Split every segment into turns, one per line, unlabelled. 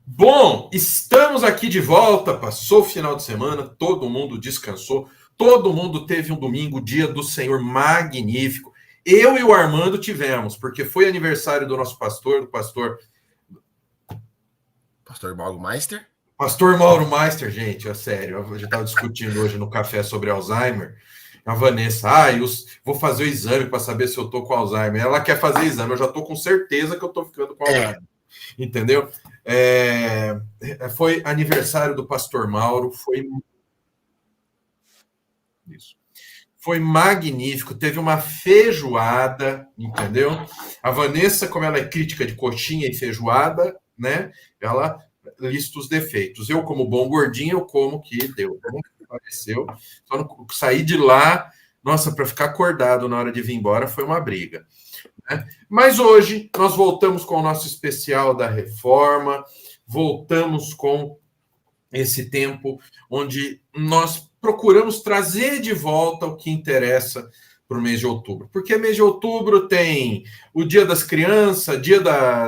Bom, estamos aqui de volta. Passou o final de semana, todo mundo descansou, todo mundo teve um domingo, dia do Senhor magnífico. Eu e o Armando tivemos, porque foi aniversário do nosso pastor, do pastor
Mauro Meister.
Pastor Mauro Meister, gente, é sério. A gente estava discutindo hoje no café sobre Alzheimer. A Vanessa, vou fazer o exame para saber se eu tô com Alzheimer. Ela quer fazer exame, eu já tô com certeza que eu tô ficando com Alzheimer. Entendeu? Foi aniversário do pastor Mauro, foi magnífico, teve uma feijoada, entendeu? A Vanessa, como ela é crítica de coxinha e feijoada, né? Ela lista os defeitos. Eu, como bom gordinho, eu como que deu. Como apareceu? Só não saí de lá, nossa, para ficar acordado na hora de vir embora foi uma briga. Né? Mas hoje nós voltamos com o nosso especial da reforma, voltamos com esse tempo onde nós procuramos trazer de volta o que interessa para o mês de outubro. Porque mês de outubro tem o Dia das Crianças, dia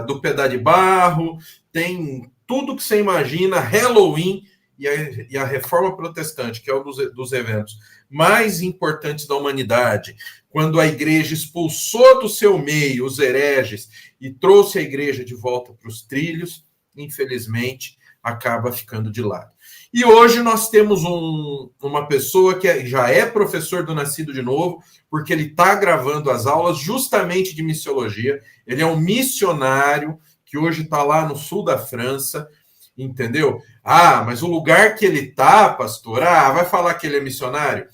do Pedaço de Barro, tem tudo que você imagina, Halloween e a Reforma Protestante, que é um dos eventos mais importantes da humanidade, quando a igreja expulsou do seu meio os hereges e trouxe a igreja de volta para os trilhos, infelizmente, acaba ficando de lado. E hoje nós temos uma pessoa que já é professor do Nascido de Novo, porque ele está gravando as aulas justamente de missiologia. Ele é um missionário que hoje está lá no sul da França, entendeu? Mas o lugar que ele está, pastor, vai falar que ele é missionário?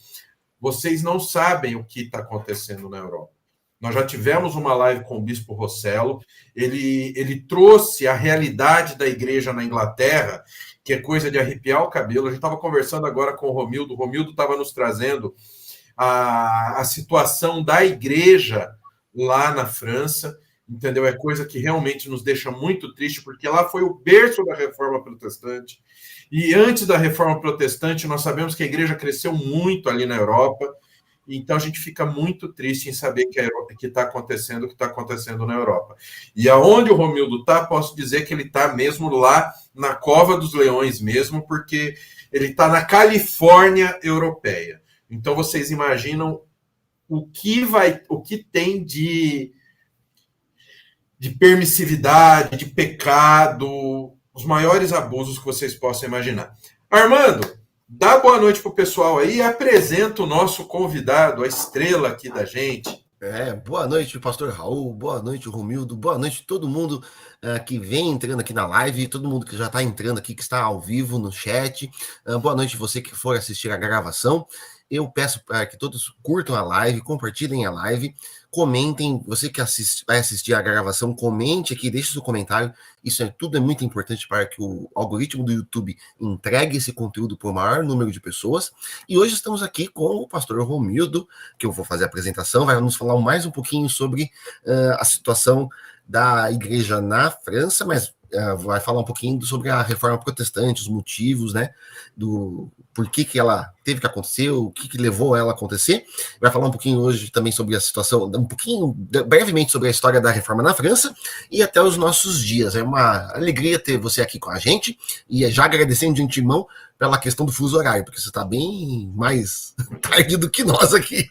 Vocês não sabem o que está acontecendo na Europa. Nós já tivemos uma live com o Bispo Rossello, ele trouxe a realidade da igreja na Inglaterra, que é coisa de arrepiar o cabelo. A gente estava conversando agora com o Romildo estava nos trazendo a situação da igreja lá na França, entendeu? É coisa que realmente nos deixa muito triste, porque lá foi o berço da Reforma Protestante, e antes da Reforma Protestante, nós sabemos que a igreja cresceu muito ali na Europa, então a gente fica muito triste em saber que está acontecendo o que está acontecendo na Europa. E aonde o Romildo está, posso dizer que ele está mesmo lá na Cova dos Leões mesmo, porque ele está na Califórnia europeia. Então vocês imaginam o que tem de permissividade, de pecado, os maiores abusos que vocês possam imaginar. Armando, dá boa noite pro pessoal aí e apresenta o nosso convidado, a estrela aqui da gente.
Boa noite, pastor Raul, boa noite, Romildo, boa noite todo mundo que vem entrando aqui na live, todo mundo que já está entrando aqui, que está ao vivo no chat. Boa noite você que for assistir a gravação. Eu peço para que todos curtam a live, compartilhem a live, comentem. Você que vai assistir a gravação, comente aqui, deixe seu comentário. Isso tudo é muito importante para que o algoritmo do YouTube entregue esse conteúdo para o maior número de pessoas. E hoje estamos aqui com o pastor Romildo, que eu vou fazer a apresentação, vai nos falar mais um pouquinho sobre a situação da igreja na França, mas vai falar um pouquinho sobre a reforma protestante, os motivos, né, do porquê que ela teve que acontecer, o que levou ela a acontecer. Vai falar um pouquinho hoje também sobre a situação, brevemente sobre a história da reforma na França e até os nossos dias. É uma alegria ter você aqui com a gente e já agradecendo de antemão pela questão do fuso horário, porque você está bem mais tarde do que nós aqui.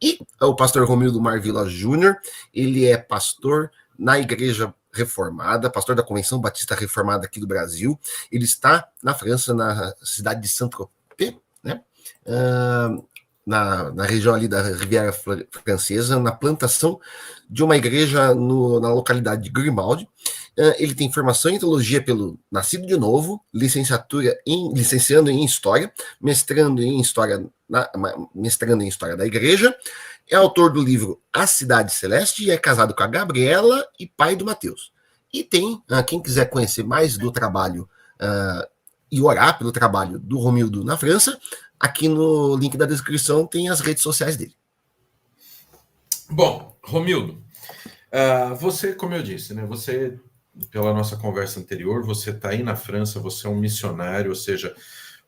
E o pastor Romildo Marvila Júnior, ele é pastor na igreja reformada, pastor da Convenção Batista Reformada aqui do Brasil. Ele está na França, na cidade de Saint-Tropez, né? Na região ali da Riviera Francesa, na plantação de uma igreja na localidade de Grimaldi. Ele tem formação em teologia pelo Nascido de Novo, licenciando em História, mestrando em História da Igreja. É autor do livro A Cidade Celeste e é casado com a Gabriela e pai do Mateus. E tem, quem quiser conhecer mais do trabalho e orar pelo trabalho do Romildo na França, aqui no link da descrição tem as redes sociais dele.
Bom, Romildo, você, como eu disse, né, você, pela nossa conversa anterior, você está aí na França, você é um missionário, ou seja,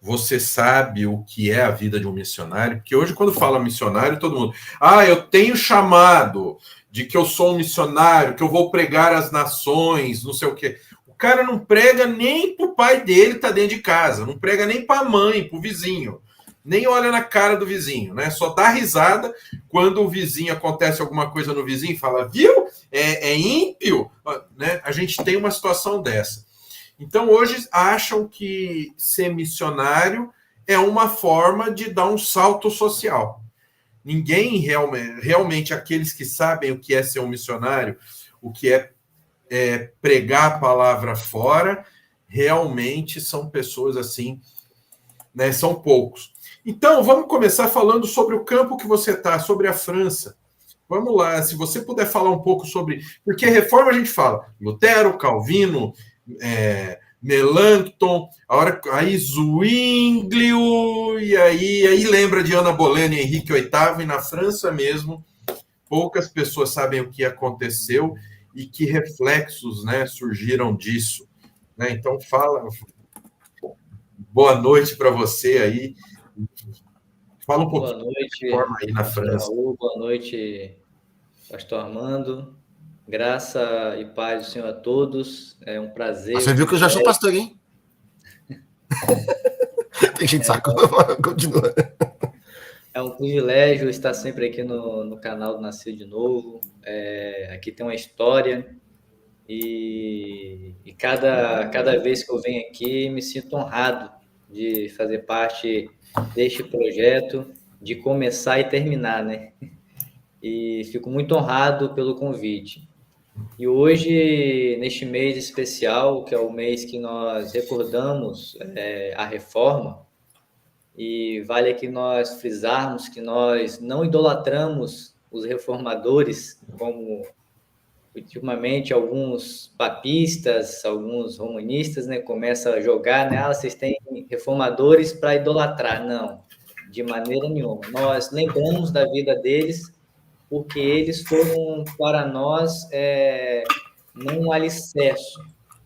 você sabe o que é a vida de um missionário, porque hoje quando fala missionário, todo mundo, eu tenho chamado de que eu sou um missionário, que eu vou pregar às nações, não sei o quê. O cara não prega nem pro pai dele que tá dentro de casa, não prega nem pra mãe, pro vizinho, nem olha na cara do vizinho, né? Só dá risada quando o vizinho acontece alguma coisa no vizinho, fala, viu? É ímpio, né? A gente tem uma situação dessa. Então, hoje acham que ser missionário é uma forma de dar um salto social. Ninguém realmente, aqueles que sabem o que é ser um missionário, o que é pregar a palavra fora, realmente são pessoas assim, né? São poucos. Então, vamos começar falando sobre o campo que você está, sobre a França. Vamos lá, se você puder falar um pouco sobre... Porque reforma a gente fala Lutero, Calvino, Melanchthon, aí Zwinglio, e aí lembra de Ana Bolena e Henrique VIII, e na França mesmo, poucas pessoas sabem o que aconteceu e que reflexos, né, surgiram disso. Né? Então, fala... Boa noite para você aí. Fala um pouquinho
boa noite,
forma aí na França.
Raul, boa noite, pastor Armando. Graça e paz do Senhor a todos. É um prazer.
Você viu que eu já sou pastor, hein? Tem gente saco. Continua.
É um privilégio estar sempre aqui no canal do Nascer de Novo. Aqui tem uma história e cada vez que eu venho aqui me sinto honrado de fazer parte deste projeto, de começar e terminar, né? E fico muito honrado pelo convite. E hoje, neste mês especial, que é o mês que nós recordamos a reforma, e vale aqui nós frisarmos que nós não idolatramos os reformadores, como ultimamente alguns papistas, alguns romanistas, né, começam a jogar, né, vocês têm reformadores para idolatrar. Não, de maneira nenhuma. Nós lembramos da vida deles, porque eles foram para nós não um alicerce,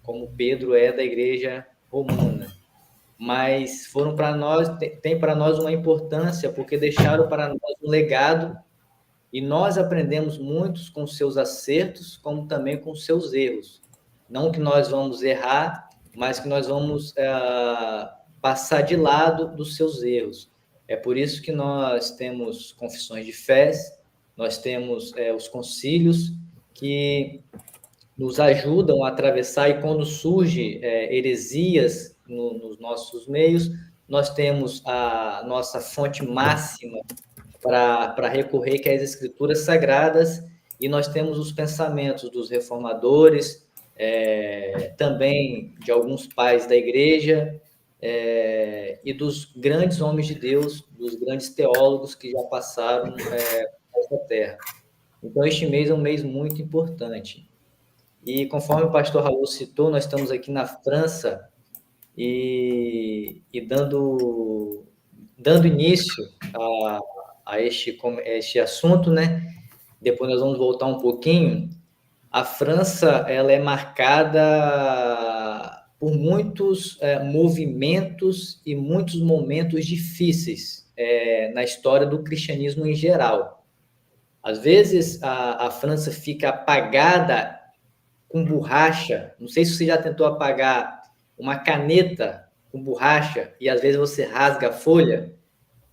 como Pedro é da igreja romana, mas foram para nós, tem para nós uma importância, porque deixaram para nós um legado, e nós aprendemos muito com seus acertos, como também com seus erros. Não que nós vamos errar, mas que nós vamos passar de lado dos seus erros. É por isso que nós temos confissões de fé, nós temos os concílios que nos ajudam a atravessar, e quando surge heresias nos nossos meios, nós temos a nossa fonte máxima para recorrer, que é as Escrituras Sagradas, e nós temos os pensamentos dos reformadores, também de alguns pais da igreja, e dos grandes homens de Deus, dos grandes teólogos que já passaram essa terra. Então, este mês é um mês muito importante. E conforme o pastor Raul citou, nós estamos aqui na França e dando início a este assunto, né? Depois nós vamos voltar um pouquinho. A França, ela é marcada por muitos movimentos e muitos momentos difíceis na história do cristianismo em geral. Às vezes, a França fica apagada com borracha. Não sei se você já tentou apagar uma caneta com borracha e às vezes você rasga a folha.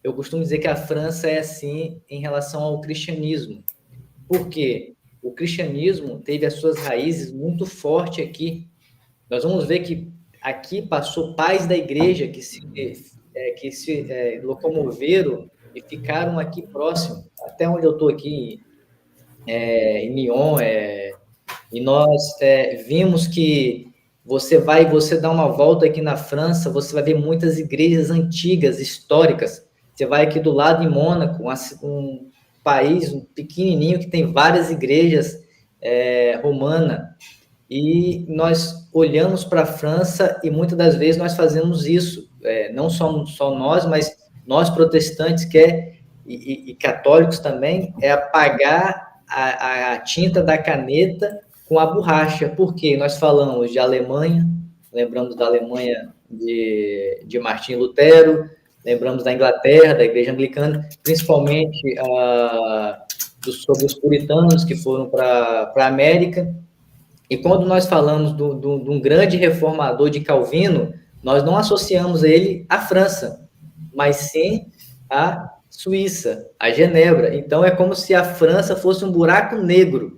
Eu costumo dizer que a França é assim em relação ao cristianismo. Por quê? O cristianismo teve as suas raízes muito fortes aqui. Nós vamos ver que aqui passou pais da igreja que se locomoveram e ficaram aqui próximo, até onde eu estou aqui, em Lyon, e nós vimos que você dá uma volta aqui na França, você vai ver muitas igrejas antigas, históricas. Você vai aqui do lado em Mônaco, um país pequenininho que tem várias igrejas romanas. E nós olhamos para a França e muitas das vezes nós fazemos isso. Não só nós, mas nós protestantes e católicos também, apagar a tinta da caneta com a borracha. Por quê? Nós falamos de Alemanha, lembramos da Alemanha de Martim Lutero, lembramos da Inglaterra, da Igreja Anglicana, principalmente sobre os puritanos que foram para a América, E quando nós falamos de um grande reformador de Calvino, nós não associamos ele à França, mas sim à Suíça, a Genebra. Então é como se a França fosse um buraco negro.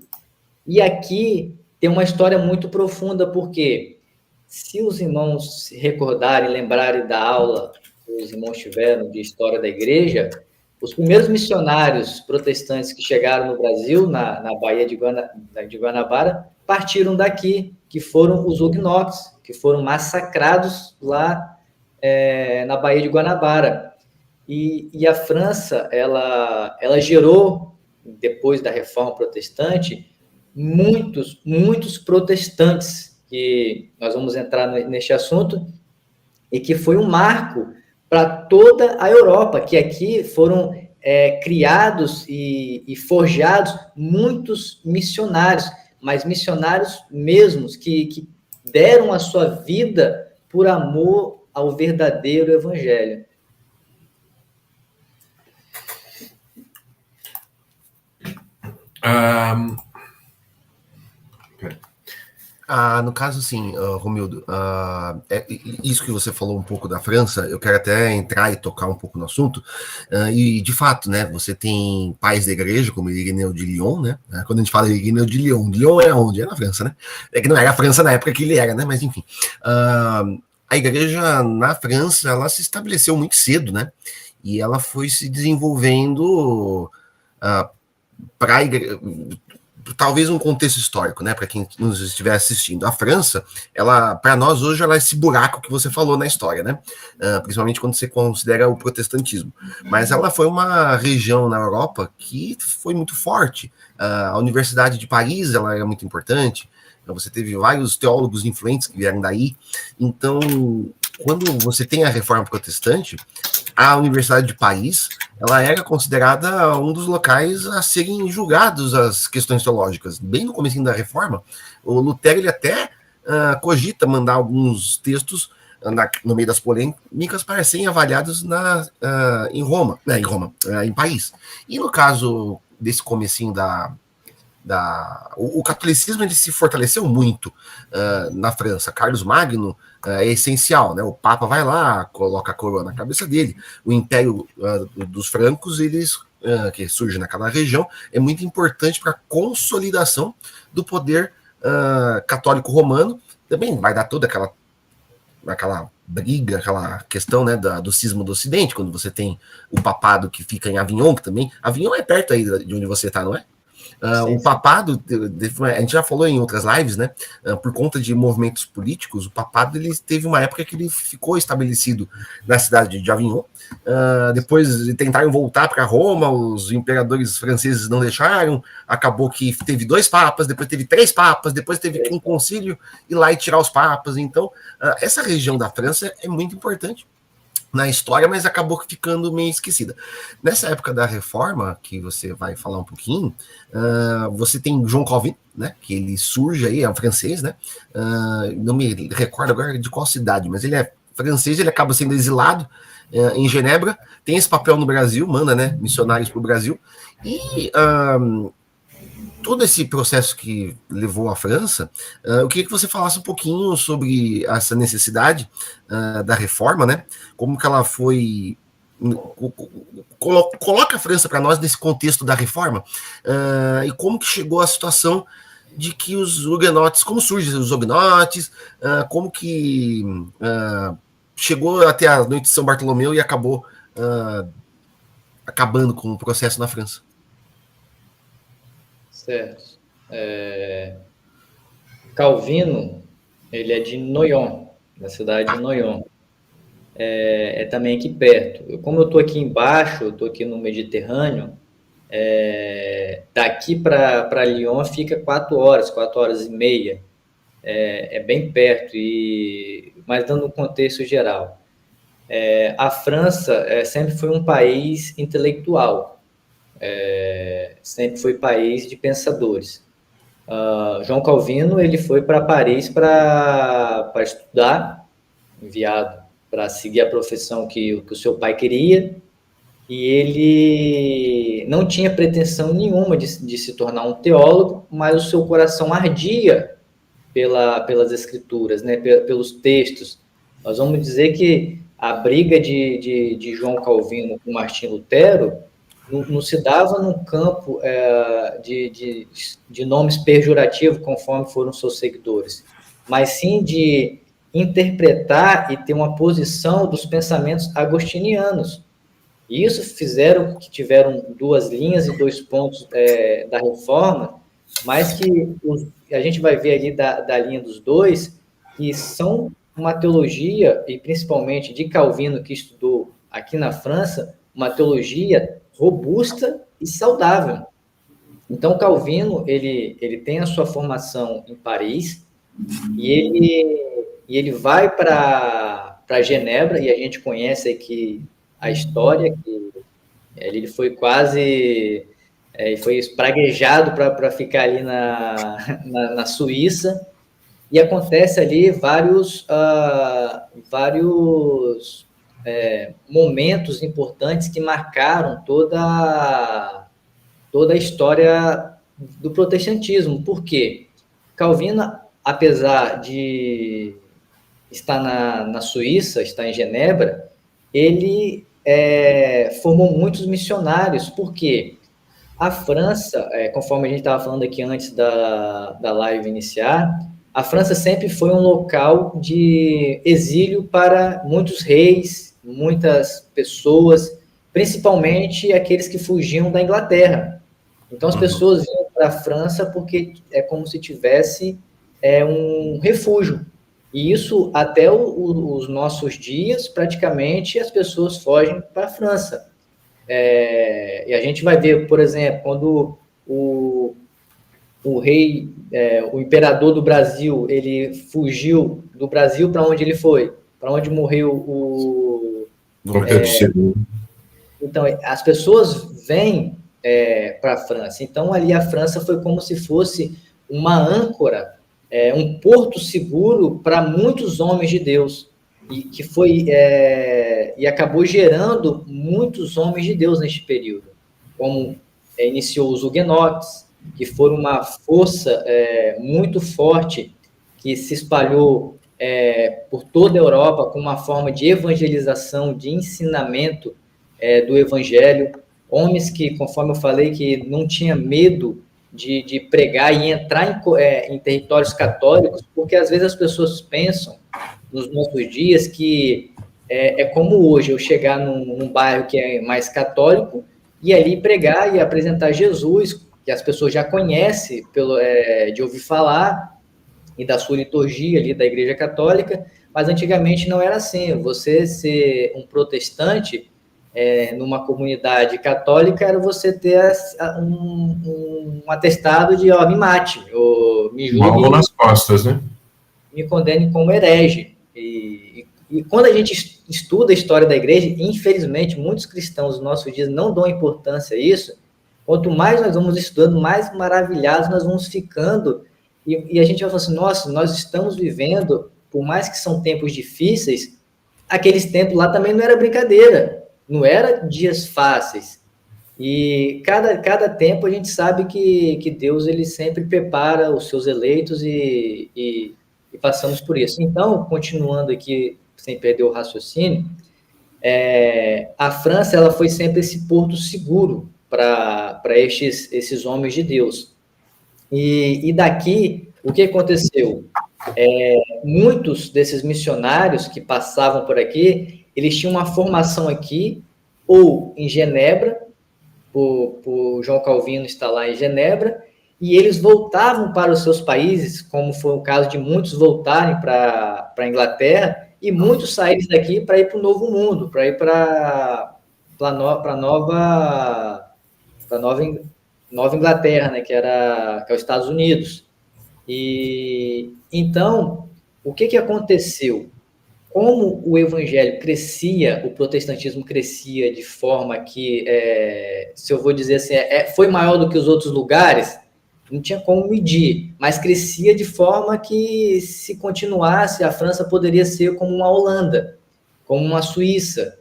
E aqui tem uma história muito profunda, porque se os irmãos se recordarem, lembrarem da aula que os irmãos tiveram de história da igreja, os primeiros missionários protestantes que chegaram no Brasil, na Baía de Guanabara, partiram daqui, que foram os huguenotes, que foram massacrados lá na Baía de Guanabara. E a França, ela gerou, depois da Reforma Protestante, muitos protestantes, que nós vamos entrar neste assunto, e que foi um marco para toda a Europa, que aqui foram criados e forjados muitos missionários, mas missionários mesmos, que deram a sua vida por amor ao verdadeiro evangelho.
No caso, assim, Romildo, isso que você falou um pouco da França, eu quero até entrar e tocar um pouco no assunto, e de fato, né, você tem pais da igreja, como Irineu de Lyon, né, quando a gente fala Irineu de Lyon é onde? É na França, né, é que não era a França na época que ele era, né, mas enfim, a igreja na França, ela se estabeleceu muito cedo, né, e ela foi se desenvolvendo para a igreja, talvez um contexto histórico, né, para quem nos estiver assistindo. A França, ela, para nós hoje, ela é esse buraco que você falou na história, né, principalmente quando você considera o protestantismo. Mas ela foi uma região na Europa que foi muito forte. A Universidade de Paris, ela era muito importante. Você teve vários teólogos influentes que vieram daí. Então, quando você tem a Reforma Protestante, a Universidade de Paris, ela era considerada um dos locais a serem julgados as questões teológicas. Bem no começo da Reforma, o Lutero ele até cogita mandar alguns textos no meio das polêmicas para serem avaliados em Paris. E no caso desse comecinho o catolicismo ele se fortaleceu muito na França. Carlos Magno é essencial, né? O Papa vai lá, coloca a coroa na cabeça dele. O Império dos Francos, que surge naquela região, é muito importante para a consolidação do poder católico romano. Também vai dar toda aquela briga, aquela questão, né, do cisma do Ocidente, quando você tem o papado que fica em Avignon, que também... Avignon é perto aí de onde você está, não é? O papado, a gente já falou em outras lives, né? Por conta de movimentos políticos, o papado ele teve uma época que ele ficou estabelecido na cidade de Avignon. Depois tentaram voltar para Roma, os imperadores franceses não deixaram. Acabou que teve 2 papas, depois teve 3 papas, depois teve um concílio ir lá e tirar os papas. Então, essa região da França é muito importante na história, mas acabou ficando meio esquecida. Nessa época da Reforma, que você vai falar um pouquinho, você tem João Calvin, né, que ele surge aí, é um francês, né, não me recordo agora de qual cidade, mas ele é francês, ele acaba sendo exilado em Genebra, tem esse papel no Brasil, manda, né, missionários para o Brasil, e todo esse processo que levou à França, eu queria que você falasse um pouquinho sobre essa necessidade da reforma, né? Como que ela foi... Coloca a França para nós nesse contexto da reforma, e como que chegou a situação de que os huguenotes, como surgem os huguenotes, como que chegou até a noite de São Bartolomeu e acabou acabando com o processo na França.
Certo. Calvino, ele é de Noyon, da cidade de Noyon. É também aqui perto. Como eu estou aqui embaixo, eu estou aqui no Mediterrâneo, daqui para Lyon fica 4 horas e meia. É bem perto, mas dando um contexto geral. A França sempre foi um país intelectual. Sempre foi país de pensadores. João Calvino ele foi para Paris para estudar, enviado para seguir a profissão que o seu pai queria, e ele não tinha pretensão nenhuma de se tornar um teólogo, mas o seu coração ardia pelas escrituras, né, pelos textos. Nós vamos dizer que a briga de João Calvino com Martim Lutero não se dava num campo de nomes pejorativos, conforme foram seus seguidores, mas sim de interpretar e ter uma posição dos pensamentos agostinianos. E isso fizeram que tiveram 2 linhas e 2 pontos da reforma, mas que a gente vai ver ali da linha dos dois, que são uma teologia, e principalmente de Calvino, que estudou aqui na França, uma teologia robusta e saudável. Então, Calvino, ele tem a sua formação em Paris, e ele vai para Genebra, e a gente conhece aqui a história, que ele foi quase... foi espraguejado para ficar ali na Suíça, e acontece ali vários momentos importantes que marcaram toda a história do protestantismo. Por quê? Calvino, apesar de estar na Suíça, estar em Genebra, ele formou muitos missionários. Por quê? A França, conforme a gente estava falando aqui antes da live iniciar, a França sempre foi um local de exílio para muitos reis, muitas pessoas, principalmente aqueles que fugiam da Inglaterra. Então, as pessoas vinham para a França porque é como se tivesse um refúgio. E isso, até os nossos dias, praticamente, as pessoas fogem para a França. E a gente vai ver, por exemplo, quando o rei, o imperador do Brasil, ele fugiu do Brasil, para onde ele foi? Para onde morreu o... Então, as pessoas vêm para a França. Então, ali a França foi como se fosse uma âncora, um porto seguro para muitos homens de Deus, e acabou gerando muitos homens de Deus neste período, como iniciou os huguenotes, que foram uma força muito forte, que se espalhou por toda a Europa com uma forma de evangelização, de ensinamento do evangelho, homens que, conforme eu falei, que não tinha medo de pregar e entrar em territórios católicos, porque às vezes as pessoas pensam, nos nossos dias, que é como hoje, eu chegar num bairro que é mais católico e ali pregar e apresentar Jesus, que as pessoas já conhecem de ouvir falar, e da sua liturgia ali da Igreja Católica, mas antigamente não era assim. Você ser um protestante numa comunidade católica era você ter um atestado de, me mate, ou me julgue,
nas costas, né?
Me condene como herege. E quando a gente estuda a história da igreja, infelizmente, muitos cristãos nos nossos dias não dão importância a isso. Quanto mais nós vamos estudando, mais maravilhados nós vamos ficando, e a gente vai falar assim, nossa, nós estamos vivendo, por mais que são tempos difíceis, aqueles tempos lá também não era brincadeira, não era dias fáceis. E cada tempo a gente sabe que Deus, ele sempre prepara os seus eleitos e passamos por isso. Então, continuando aqui, sem perder o raciocínio, a França, ela foi sempre esse porto seguro para esses homens de Deus. E daqui, o que aconteceu? Muitos desses missionários que passavam por aqui, eles tinham uma formação aqui, ou em Genebra, por João Calvino está lá em Genebra, e eles voltavam para os seus países, como foi o caso de muitos voltarem para a Inglaterra, e muitos saírem daqui para ir para o Novo Mundo, para ir para a Nova Inglaterra, né, que é os Estados Unidos. E então, o que aconteceu? Como o evangelho crescia, o protestantismo crescia de forma que, se eu vou dizer assim, foi maior do que os outros lugares, não tinha como medir, mas crescia de forma que, se continuasse, a França poderia ser como uma Holanda, como uma Suíça.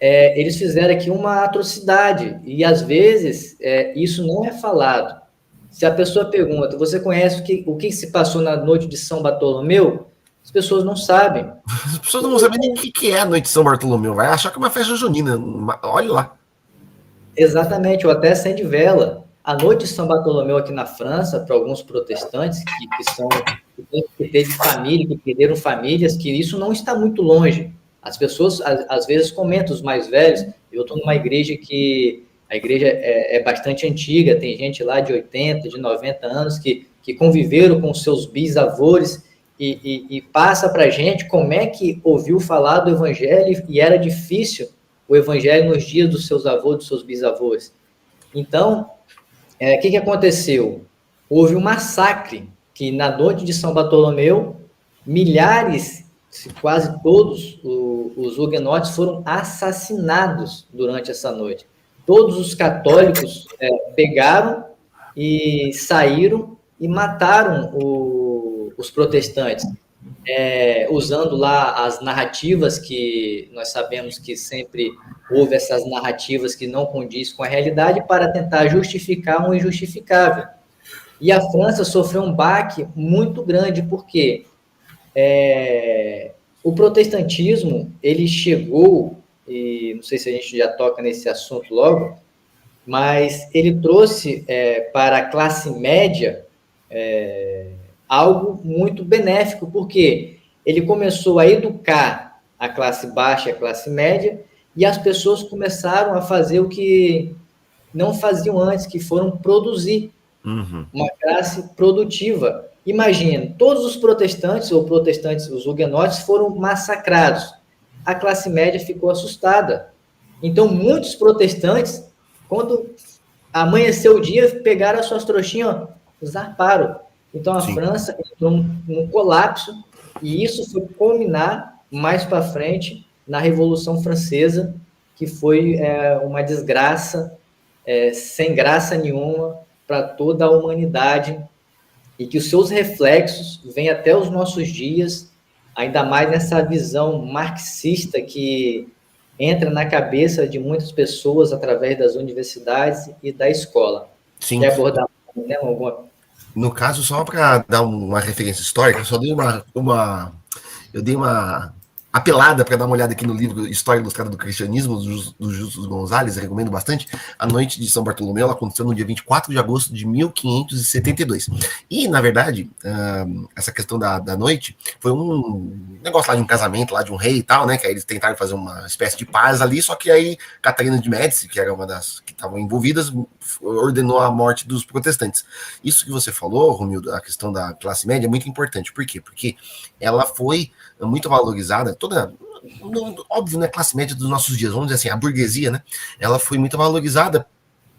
Eles fizeram aqui uma atrocidade, e às vezes isso não é falado, Se a pessoa pergunta, você conhece o que se passou na noite de São Bartolomeu? As pessoas não sabem.
As pessoas não sabem nem o que é a noite de São Bartolomeu. Vai achar que é uma festa junina. Olha lá.
Exatamente, ou até acende vela. A noite de São Bartolomeu aqui na França, para alguns protestantes que teve família, que perderam famílias, que isso não está muito longe. As pessoas, às vezes, comentam, os mais velhos, eu estou numa igreja que a igreja é bastante antiga, tem gente lá de 80, de 90 anos que conviveram com seus bisavós e passa para a gente como é que ouviu falar do evangelho e era difícil o evangelho nos dias dos seus avós, dos seus bisavós. Então, o que aconteceu? Houve um massacre, que na noite de São Bartolomeu, milhares, quase todos os huguenotes foram assassinados durante essa noite. Todos os católicos pegaram e saíram e mataram os protestantes, usando lá as narrativas que nós sabemos que sempre houve essas narrativas que não condiz com a realidade para tentar justificar um injustificável. E a França sofreu um baque muito grande, porque o protestantismo, ele chegou, e não sei se a gente já toca nesse assunto logo, mas ele trouxe para a classe média algo muito benéfico, porque ele começou a educar a classe baixa e a classe média, e as pessoas começaram a fazer o que não faziam antes, que foram produzir uma classe produtiva. Imagina, todos os protestantes, os huguenotes, foram massacrados. A classe média ficou assustada. Então, muitos protestantes, quando amanheceu o dia, pegaram as suas trouxinhas, zarparam. Então, a França entrou num colapso, e isso foi culminar mais para frente na Revolução Francesa, que foi uma desgraça, sem graça nenhuma para toda a humanidade, e que os seus reflexos vêm até os nossos dias, ainda mais nessa visão marxista que entra na cabeça de muitas pessoas através das universidades e da escola.
Sim.
Quer abordar alguma?
No caso, só para dar uma referência histórica, só dei eu dei uma apelada para dar uma olhada aqui no livro História Ilustrada do Cristianismo, do Justo Gonzalez, recomendo bastante. A noite de São Bartolomeu, ela aconteceu no dia 24 de agosto de 1572. E, na verdade, essa questão da noite foi um negócio lá de um casamento, lá de um rei e tal, né, que aí eles tentaram fazer uma espécie de paz ali, só que aí Catarina de Médici, que era uma das que estavam envolvidas, ordenou a morte dos protestantes. Isso que você falou, Romildo, a questão da classe média é muito importante. Por quê? Porque ela foi muito valorizada, óbvio, né, classe média dos nossos dias, vamos dizer assim, a burguesia, né, ela foi muito valorizada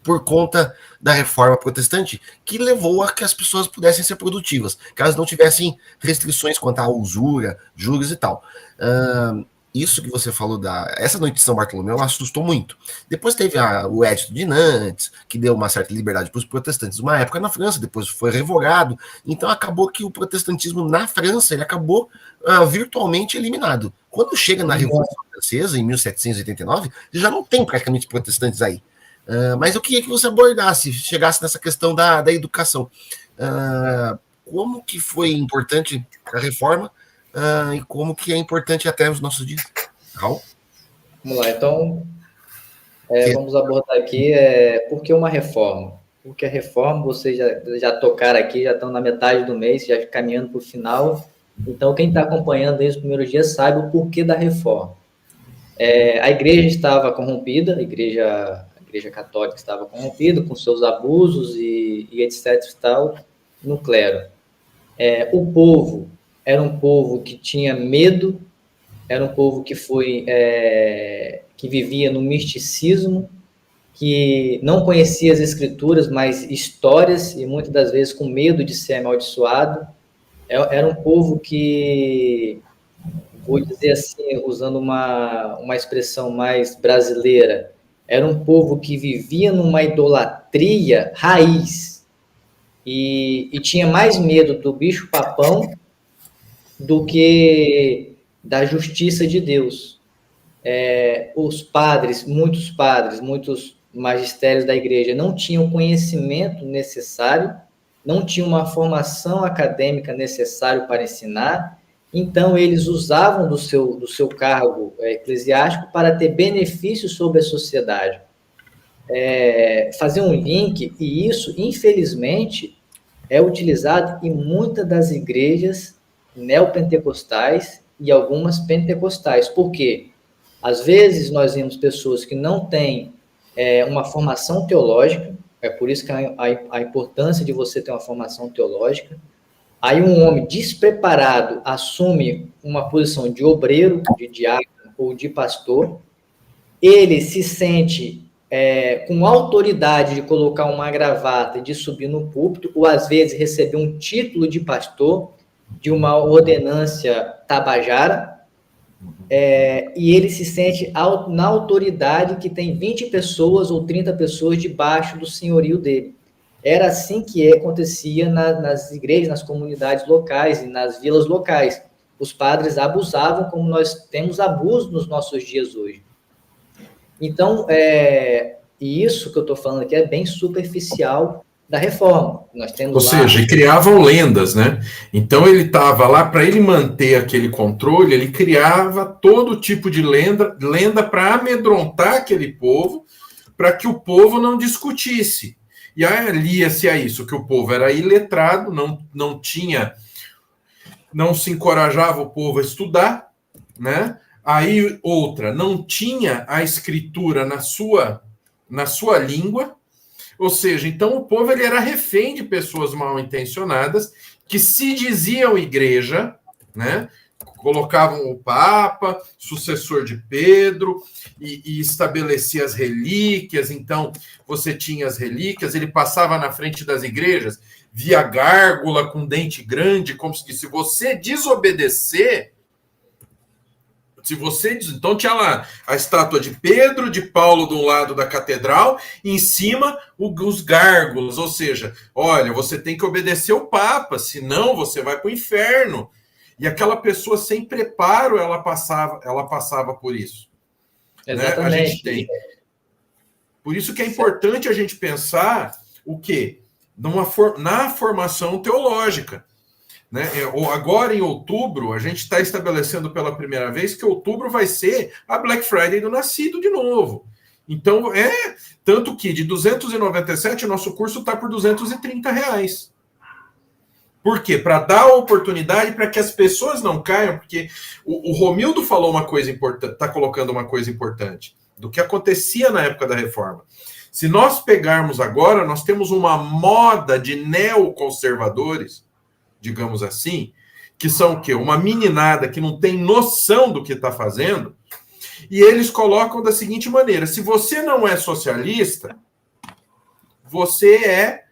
por conta da reforma protestante, que levou a que as pessoas pudessem ser produtivas, que elas não tivessem restrições quanto à usura, juros e tal. Isso que você falou essa noite de São Bartolomeu, ela assustou muito. Depois teve o Edito de Nantes, que deu uma certa liberdade para os protestantes uma época na França, depois foi revogado. Então acabou que o protestantismo na França ele acabou virtualmente eliminado. Quando chega na Revolução Francesa, em 1789, já não tem praticamente protestantes aí. Mas eu queria que você abordasse, chegasse nessa questão da educação. Como que foi importante a reforma e como que é importante até os nossos dias? Raul?
Vamos lá, então vamos abordar aqui por que uma reforma? Porque a reforma, vocês já tocaram aqui, já estão na metade do mês, já caminhando para o final. Então, quem está acompanhando desde os primeiros dias sabe o porquê da reforma. A igreja estava corrompida, a igreja católica estava corrompida, com seus abusos e etc. e tal, no clero. O povo era um povo que tinha medo, era um povo que que vivia no misticismo, que não conhecia as escrituras, mas histórias, e muitas das vezes com medo de ser amaldiçoado. Era um povo que, vou dizer assim, usando uma expressão mais brasileira, era um povo que vivia numa idolatria raiz e tinha mais medo do bicho-papão do que da justiça de Deus. Os padres, muitos magistérios da igreja não tinham o conhecimento necessário, não tinham uma formação acadêmica necessária para ensinar, então eles usavam do seu cargo eclesiástico para ter benefícios sobre a sociedade. Fazer um link, e isso, infelizmente, é utilizado em muitas das igrejas neopentecostais e algumas pentecostais. Por quê? Às vezes nós vemos pessoas que não têm uma formação teológica, é por isso que a importância de você ter uma formação teológica. Aí um homem despreparado assume uma posição de obreiro, de diácono ou de pastor, ele se sente com autoridade de colocar uma gravata e de subir no púlpito, ou às vezes receber um título de pastor, de uma ordenância tabajara, e ele se sente na autoridade que tem 20 pessoas ou 30 pessoas debaixo do senhorio dele. Era assim que acontecia nas igrejas, nas comunidades locais e nas vilas locais. Os padres abusavam, como nós temos abuso nos nossos dias hoje. Então, e isso que eu estou falando aqui é bem superficial da reforma. Nós temos
Ou seja, criavam lendas, né? Então ele estava lá, para ele manter aquele controle, ele criava todo tipo de lenda para amedrontar aquele povo, para que o povo não discutisse. E aí alia-se a isso, que o povo era iletrado, não se encorajava o povo a estudar, né? Aí outra, não tinha a escritura na sua língua, ou seja, então o povo ele era refém de pessoas mal intencionadas que se diziam igreja, né? Colocavam o Papa, sucessor de Pedro, e estabelecia as relíquias. Então você tinha as relíquias, ele passava na frente das igrejas, via gárgula com dente grande, como se você desobedecer. Então tinha lá a estátua de Pedro, de Paulo do lado da catedral, e em cima os gárgulas, ou seja, olha, você tem que obedecer o Papa, senão você vai para o inferno. E aquela pessoa sem preparo, ela passava por isso.
Exatamente.
Né? A gente tem. Por isso que é importante a gente pensar o quê? Na formação teológica. Né? Agora, em outubro, a gente está estabelecendo pela primeira vez que outubro vai ser a Black Friday do Nascido de novo. Então, tanto que de 297, o nosso curso está por R$230. Por quê? Para dar a oportunidade para que as pessoas não caiam, porque o Romildo falou uma coisa importante, está colocando uma coisa importante, do que acontecia na época da reforma. Se nós pegarmos agora, nós temos uma moda de neoconservadores, digamos assim, que são o quê? Uma meninada que não tem noção do que está fazendo, e eles colocam da seguinte maneira: se você não é socialista, você é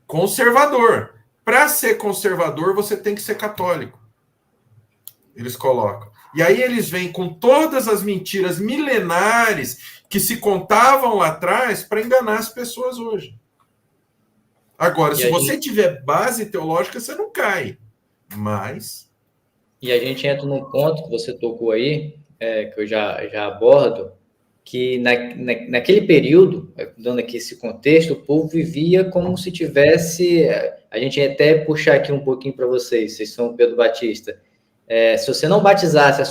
conservador. Para ser conservador, você tem que ser católico. Eles colocam. E aí eles vêm com todas as mentiras milenares que se contavam lá atrás para enganar as pessoas hoje. Agora, se você tiver base teológica, você não cai. Mas...
E a gente entra num ponto que você tocou aí, que eu já abordo, que naquele período, dando aqui esse contexto, o povo vivia como se tivesse... A gente ia até puxar aqui um pouquinho para vocês são Pedro Batista. Se você não batizasse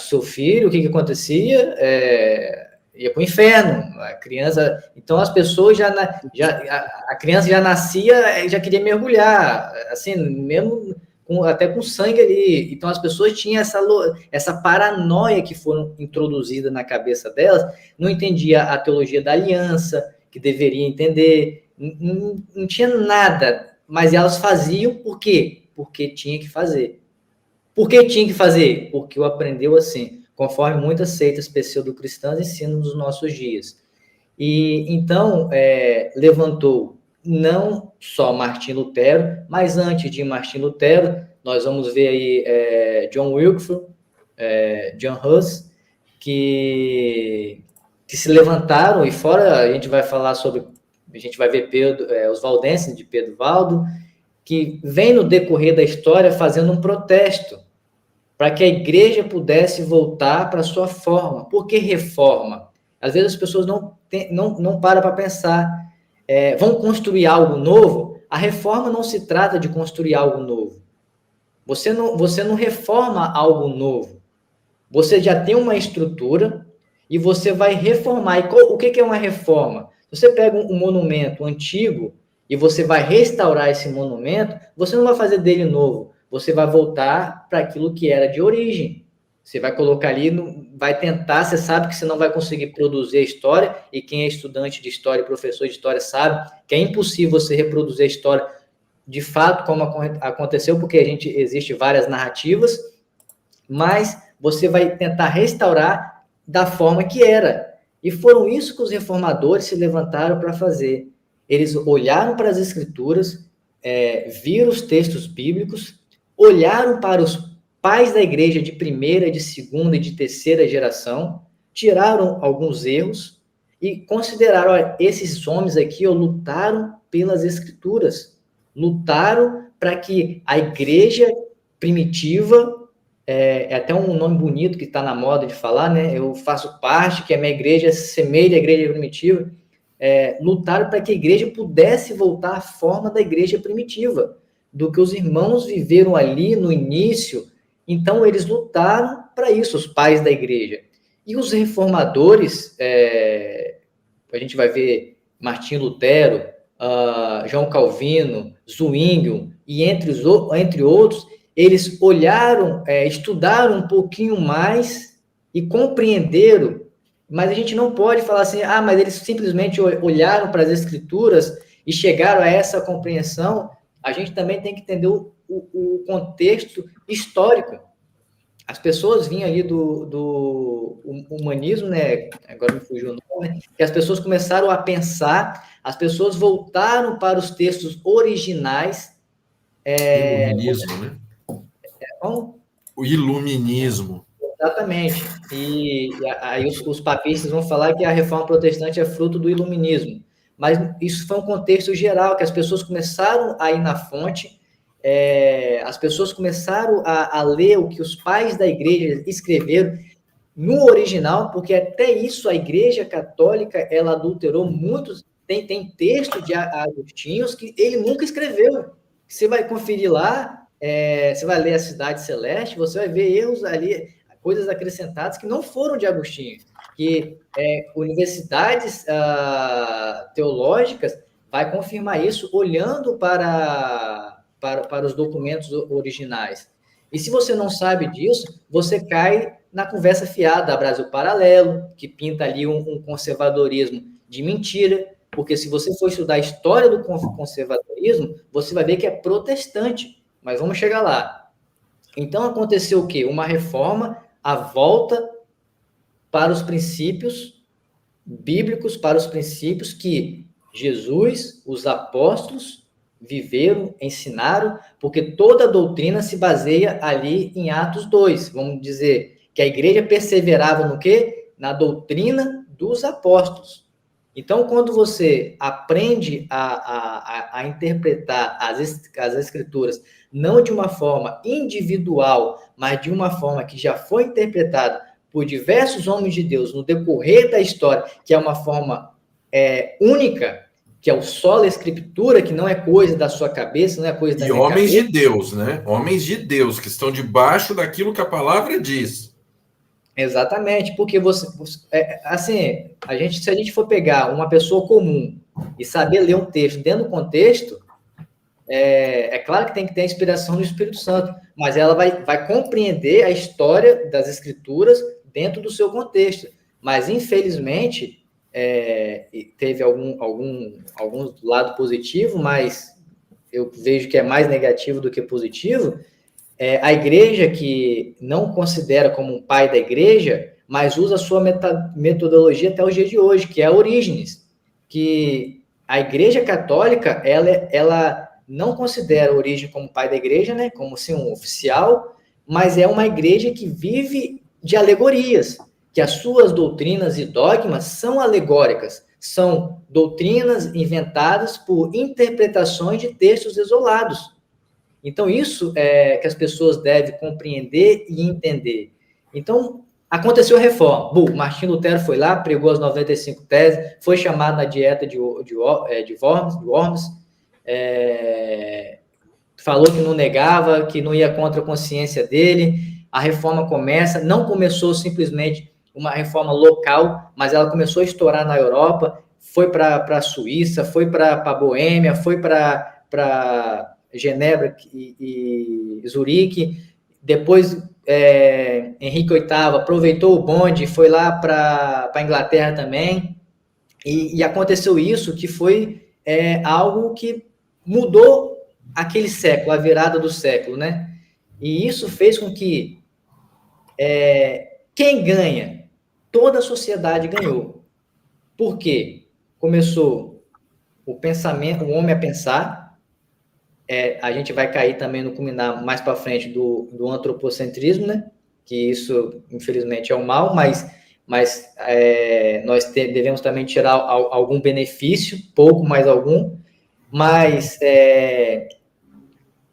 seu filho, o que acontecia? Ia para o inferno. A criança... Então, as pessoas a criança já nascia, já queria mergulhar, assim, mesmo... até com sangue ali. Então as pessoas tinham essa paranoia que foram introduzidas na cabeça delas, não entendia a teologia da aliança, que deveria entender, não tinha nada, mas elas faziam por quê? Porque tinha que fazer. Por que tinha que fazer? Porque o aprendeu assim, conforme muitas seitas pseudo-cristãs ensinam nos nossos dias. E então levantou não só Martim Lutero, mas antes de Martim Lutero, nós vamos ver aí John Wilkes, John Hus, que se levantaram, e fora a gente vai falar sobre, a gente vai ver os valdenses de Pedro Valdo, que vem no decorrer da história fazendo um protesto para que a igreja pudesse voltar para sua forma. Por que reforma? Às vezes as pessoas não param para pensar. Vão construir algo novo? A reforma não se trata de construir algo novo. Você não reforma algo novo. Você já tem uma estrutura e você vai reformar. E o que é uma reforma? Você pega um monumento antigo e você vai restaurar esse monumento, você não vai fazer dele novo. Você vai voltar para aquilo que era de origem. Você vai colocar ali, vai tentar, você sabe que você não vai conseguir produzir a história, e quem é estudante de história e professor de história sabe que é impossível você reproduzir a história de fato como aconteceu, porque existe várias narrativas, mas você vai tentar restaurar da forma que era. E foram isso que os reformadores se levantaram para fazer. Eles olharam para as escrituras, viram os textos bíblicos, olharam para os pais da igreja de primeira, de segunda e de terceira geração, tiraram alguns erros e consideraram, olha, esses homens aqui lutaram pelas escrituras, lutaram para que a igreja primitiva, até um nome bonito que está na moda de falar, né? Eu faço parte, que a minha igreja semelha à igreja primitiva, lutaram para que a igreja pudesse voltar à forma da igreja primitiva, do que os irmãos viveram ali no início. Então, eles lutaram para isso, os pais da igreja. E os reformadores, a gente vai ver Martinho Lutero, João Calvino, Zwinglio, e entre outros, eles olharam, estudaram um pouquinho mais e compreenderam, mas a gente não pode falar assim, mas eles simplesmente olharam para as escrituras e chegaram a essa compreensão. A gente também tem que entender o contexto histórico. As pessoas vinham ali do humanismo, né? Agora me fugiu o nome, né? Que as pessoas começaram a pensar, as pessoas voltaram para os textos originais.
Iluminismo, né?
Como?
O iluminismo.
Exatamente. E aí os papistas vão falar que a reforma protestante é fruto do iluminismo. Mas isso foi um contexto geral, que as pessoas começaram a ir na fonte, as pessoas começaram a ler o que os pais da igreja escreveram no original, porque até isso a igreja católica, ela adulterou muitos, tem texto de Agostinho que ele nunca escreveu. Você vai conferir lá, você vai ler a Cidade Celeste, você vai ver erros ali, coisas acrescentadas que não foram de Agostinho, que universidades teológicas vai confirmar isso olhando para os documentos originais. E se você não sabe disso, você cai na conversa fiada da Brasil Paralelo, que pinta ali um conservadorismo de mentira, porque se você for estudar a história do conservadorismo, você vai ver que é protestante, mas vamos chegar lá. Então aconteceu o quê? Uma reforma, a volta para os princípios bíblicos, para os princípios que Jesus, os apóstolos, viveram, ensinaram, porque toda a doutrina se baseia ali em Atos 2. Vamos dizer que a igreja perseverava no quê? Na doutrina dos apóstolos. Então, quando você aprende a interpretar as escrituras, não de uma forma individual, mas de uma forma que já foi interpretada por diversos homens de Deus no decorrer da história, que é uma forma única, que é o sola escritura, que não é coisa da sua cabeça, não é coisa da minha cabeça.
E homens de Deus, né? Homens de Deus, que estão debaixo daquilo que a palavra diz.
Exatamente, porque assim, se a gente for pegar uma pessoa comum e saber ler um texto dentro do contexto, é claro que tem que ter a inspiração do Espírito Santo, mas ela vai compreender a história das Escrituras dentro do seu contexto. Mas, infelizmente, teve algum lado positivo, mas eu vejo que é mais negativo do que positivo. A igreja que não considera como um pai da igreja, mas usa a sua metodologia até o dia de hoje, que é a Orígenes, que a igreja católica, ela não considera a Origem como pai da igreja, né, como assim, um oficial, mas é uma igreja que vive de alegorias, que as suas doutrinas e dogmas são alegóricas, são doutrinas inventadas por interpretações de textos isolados. Então, isso é que as pessoas devem compreender e entender. Então, Aconteceu a reforma. Martim Lutero foi lá, pregou as 95 teses, foi chamado na dieta de Worms, falou que não negava, que não ia contra a consciência dele. A reforma não começou simplesmente uma reforma local, mas ela começou a estourar na Europa, foi para a Suíça, foi para a Boêmia, foi para Genebra e Zurique. Depois, Henrique VIII aproveitou o bonde, foi lá para a Inglaterra também, e aconteceu isso, que foi algo que mudou aquele século, a virada do século, né? E isso fez com que quem ganha? Toda a sociedade ganhou. Por quê? Começou o pensamento, o homem a pensar. A gente vai cair também no culminar mais para frente do antropocentrismo, né? Que isso, infelizmente, é o mal, mas nós devemos também tirar algum benefício, pouco, mas algum. Mas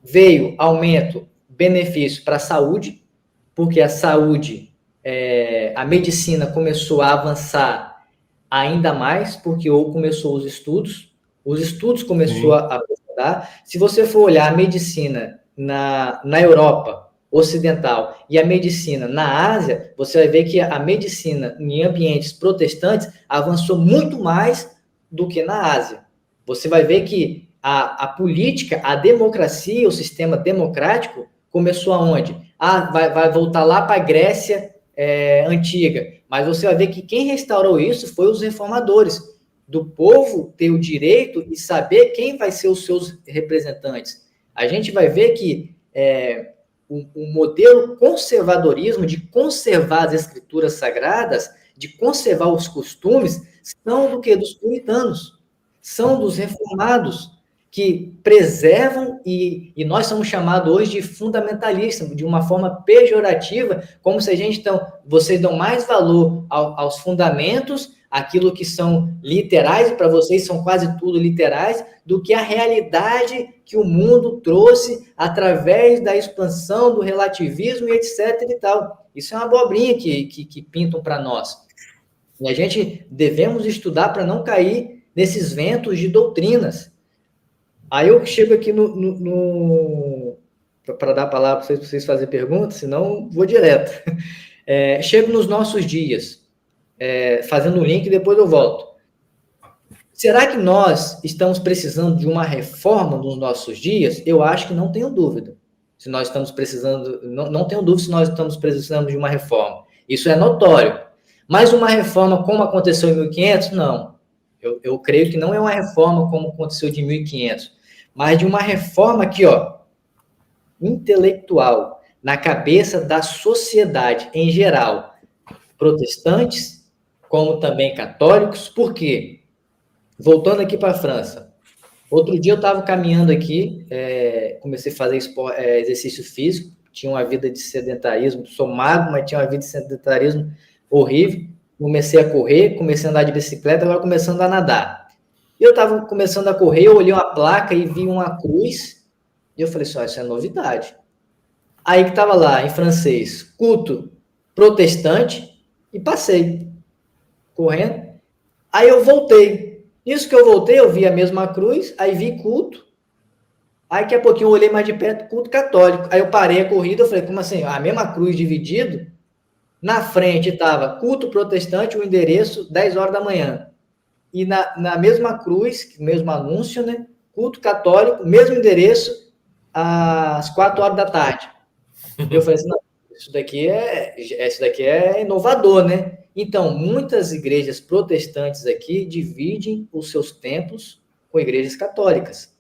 veio aumento, benefício para a saúde, porque a saúde, a medicina começou a avançar ainda mais, porque começou os estudos começou a avançar. Se você for olhar a medicina na Europa Ocidental e a medicina na Ásia, você vai ver que a medicina em ambientes protestantes avançou muito mais do que na Ásia. Você vai ver que a política, a democracia, o sistema democrático começou aonde? Vai voltar lá para a Grécia antiga, mas você vai ver que quem restaurou isso foi os reformadores, do povo ter o direito e saber quem vai ser os seus representantes. A gente vai ver que o modelo conservadorismo, de conservar as escrituras sagradas, de conservar os costumes, são do quê? Dos puritanos, são dos reformados, que preservam, e nós somos chamados hoje de fundamentalistas, de uma forma pejorativa, como se vocês dão mais valor aos fundamentos, aquilo que são literais, e para vocês são quase tudo literais, do que a realidade que o mundo trouxe através da expansão do relativismo e etc. e tal. Isso é uma abobrinha que pintam para nós. E a gente devemos estudar para não cair nesses ventos de doutrinas. Aí eu chego aqui para dar a palavra para vocês fazerem perguntas, senão vou direto. Chego nos nossos dias, fazendo o link e depois eu volto. Será que nós estamos precisando de uma reforma nos nossos dias? Eu acho que não tenho dúvida. Se nós estamos precisando, não tenho dúvida se nós estamos precisando de uma reforma. Isso é notório. Mas uma reforma como aconteceu em 1500? Não. Eu creio que não é uma reforma como aconteceu de 1500, mas de uma reforma aqui, intelectual, na cabeça da sociedade em geral, protestantes, como também católicos. Por quê? Voltando aqui para a França. Outro dia eu estava caminhando aqui, comecei a fazer exercício físico, tinha uma vida de sedentarismo, sou magro, mas tinha uma vida de sedentarismo horrível. Comecei a correr, comecei a andar de bicicleta, agora começando a nadar. Eu estava começando a correr, eu olhei uma placa e vi uma cruz, e eu falei assim, isso é novidade. Aí que estava lá, em francês, culto protestante, e passei, correndo. Aí eu voltei. Isso que eu voltei, eu vi a mesma cruz, aí vi culto. Aí daqui a pouquinho eu olhei mais de perto, culto católico. Aí eu parei a corrida, eu falei, como assim? A mesma cruz dividido? Na frente estava culto protestante, o endereço, 10 horas da manhã. E na mesma cruz, mesmo anúncio, né? Culto católico, mesmo endereço, às 4 horas da tarde. Eu falei assim, não, isso daqui é inovador, né? Então, muitas igrejas protestantes aqui dividem os seus templos com igrejas católicas.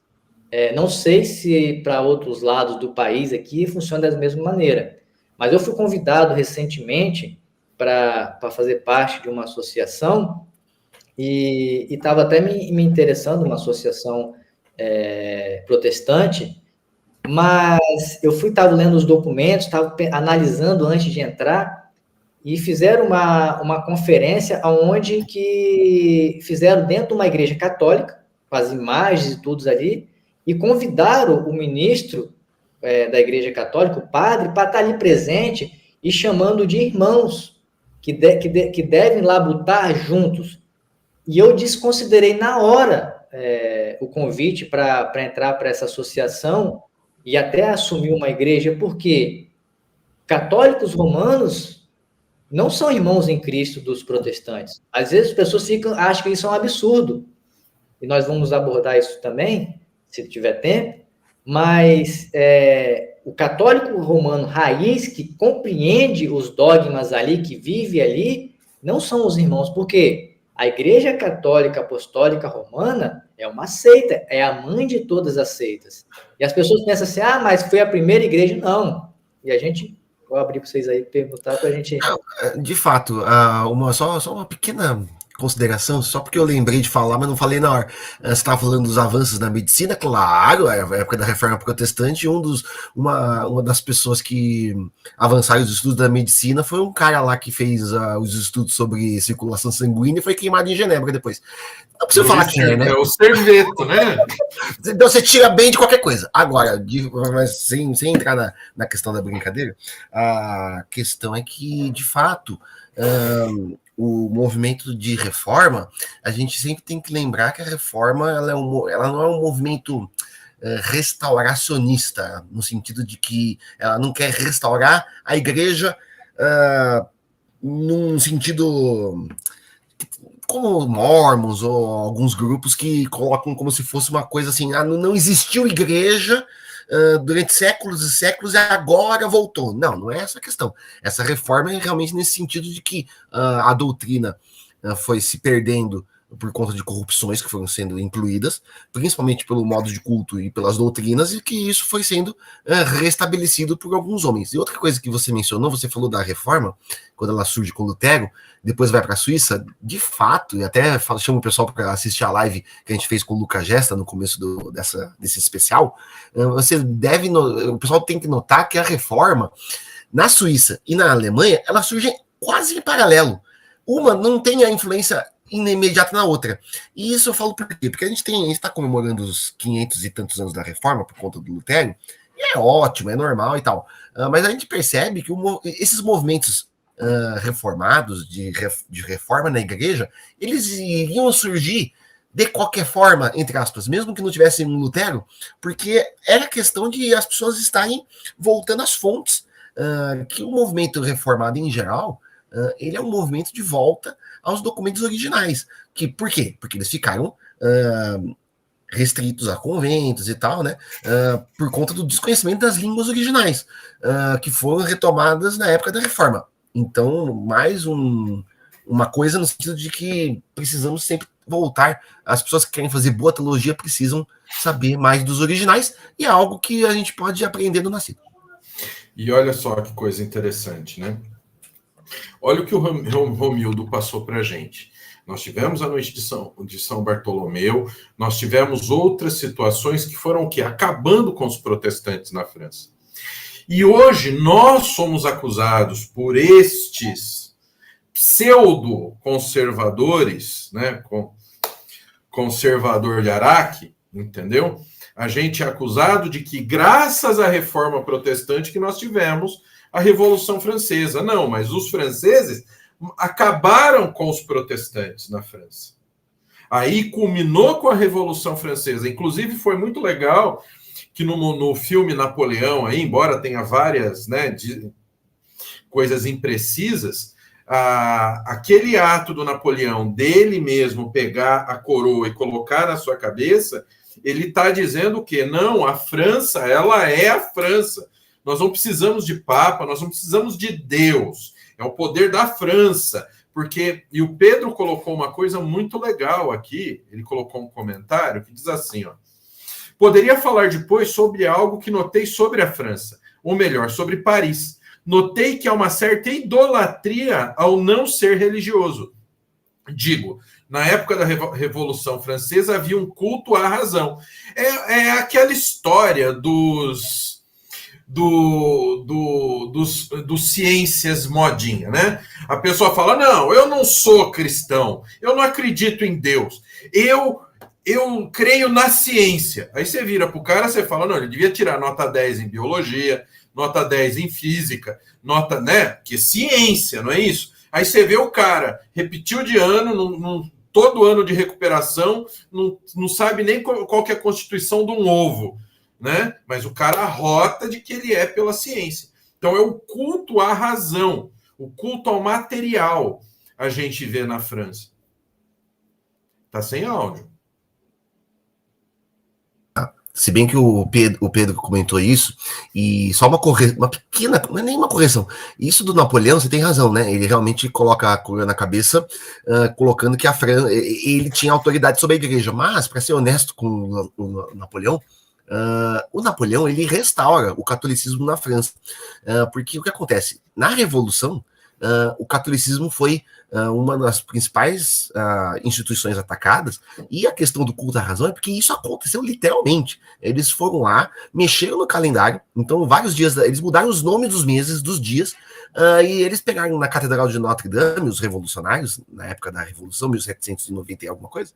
Não sei se para outros lados do país aqui funciona da mesma maneira, mas eu fui convidado recentemente para fazer parte de uma associação e estava até me interessando, uma associação protestante, mas eu estava lendo os documentos, estava analisando antes de entrar, e fizeram uma conferência onde que fizeram dentro de uma igreja católica, com as imagens e tudo ali, e convidaram o ministro da igreja católica, o padre, para estar ali presente e chamando de irmãos que devem labutar juntos. E eu desconsiderei na hora o convite para entrar para essa associação e até assumir uma igreja, porque católicos romanos não são irmãos em Cristo dos protestantes. Às vezes as pessoas acham que isso é um absurdo, e nós vamos abordar isso também, se tiver tempo, mas o católico romano raiz, que compreende os dogmas ali, que vive ali, não são os irmãos, porque a Igreja Católica Apostólica Romana é uma seita, é a mãe de todas as seitas. E as pessoas pensam assim, mas foi a primeira igreja. Não. E a gente, vou abrir para vocês aí, perguntar para a gente...
De fato, só uma pequena consideração, só porque eu lembrei de falar, mas não falei na hora. Você estava falando dos avanços na medicina, claro, a época da Reforma Protestante, uma das pessoas que avançaram os estudos da medicina foi um cara lá que fez os estudos sobre circulação sanguínea e foi queimado em Genebra depois. Não preciso falar quem é, né?
É o Serveto, né?
Então você tira bem de qualquer coisa. Agora, mas sem entrar na questão da brincadeira, a questão é que, de fato, o movimento de reforma, a gente sempre tem que lembrar que a reforma ela não é um movimento restauracionista, no sentido de que ela não quer restaurar a igreja num sentido como Mormons ou alguns grupos que colocam como se fosse uma coisa assim, não existiu igreja durante séculos e séculos e agora voltou. Não é essa a questão. Essa reforma é realmente nesse sentido de que a doutrina foi se perdendo por conta de corrupções que foram sendo incluídas, principalmente pelo modo de culto e pelas doutrinas, e que isso foi sendo restabelecido por alguns homens. E outra coisa que você mencionou, você falou da reforma, quando ela surge com Lutero, depois vai para a Suíça, de fato, e até chamo o pessoal para assistir a live que a gente fez com o Lucas Gesta no começo desse especial, o pessoal tem que notar que a reforma na Suíça e na Alemanha, ela surge quase em paralelo. Uma não tem a influência imediata na outra. E isso eu falo por quê? Porque a gente está comemorando os 500 e tantos anos da reforma por conta do Lutero, e é ótimo, é normal e tal. Mas a gente percebe que esses movimentos reformados, de reforma na igreja, eles iriam surgir de qualquer forma, entre aspas, mesmo que não tivesse um Lutero, porque era questão de as pessoas estarem voltando às fontes, que o movimento reformado em geral, ele é um movimento de volta aos documentos originais. Por quê? Porque eles ficaram restritos a conventos e tal, né? Por conta do desconhecimento das línguas originais, que foram retomadas na época da Reforma. Então, mais uma coisa no sentido de que precisamos sempre voltar. As pessoas que querem fazer boa teologia precisam saber mais dos originais, e é algo que a gente pode aprender do nascido.
E olha só que coisa interessante, né? Olha o que o Romildo passou para a gente. Nós tivemos a noite de São Bartolomeu, nós tivemos outras situações que foram o quê? Acabando com os protestantes na França. E hoje nós somos acusados por estes pseudo-conservadores, né? Conservador de Araque, entendeu? A gente é acusado de que, graças à reforma protestante que nós tivemos, a Revolução Francesa. Não, mas os franceses acabaram com os protestantes na França. Aí culminou com a Revolução Francesa. Inclusive, foi muito legal que no filme Napoleão, aí, embora tenha várias coisas imprecisas, aquele ato do Napoleão, dele mesmo pegar a coroa e colocar na sua cabeça, ele está dizendo o quê? Não, a França, ela é a França. Nós não precisamos de Papa, nós não precisamos de Deus. É o poder da França. E o Pedro colocou uma coisa muito legal aqui, ele colocou um comentário que diz assim, ó: poderia falar depois sobre algo que notei sobre a França, ou melhor, sobre Paris. Notei que há uma certa idolatria ao não ser religioso. Digo, na época da Revolução Francesa havia um culto à razão. É aquela história dos ciências modinha, né? A pessoa fala, não, eu não sou cristão, eu não acredito em Deus, eu creio na ciência. Aí você vira pro cara, você fala, não, ele devia tirar nota 10 em biologia, nota 10 em física, nota, né? Que ciência, não é isso? Aí você vê o cara, repetiu de ano, todo ano de recuperação, não sabe nem qual que é a constituição de um ovo, né? Mas o cara rota de que ele é pela ciência. Então é o culto à razão, o culto ao material, a gente vê na França. Tá sem áudio.
Se bem que o Pedro comentou isso, e só uma pequena, não é nem uma correção. Isso do Napoleão, você tem razão, né? Ele realmente coloca a coroa na cabeça, colocando que a França, ele tinha autoridade sobre a igreja. Mas, para ser honesto com o Napoleão, o Napoleão ele restaura o catolicismo na França. Porque o que acontece? Na Revolução, o catolicismo foi uma das principais instituições atacadas, e a questão do culto à razão é porque isso aconteceu literalmente. Eles foram lá, mexeram no calendário, então vários dias, eles mudaram os nomes dos meses, dos dias, e eles pegaram na Catedral de Notre Dame, os revolucionários, na época da Revolução, 1790 e alguma coisa,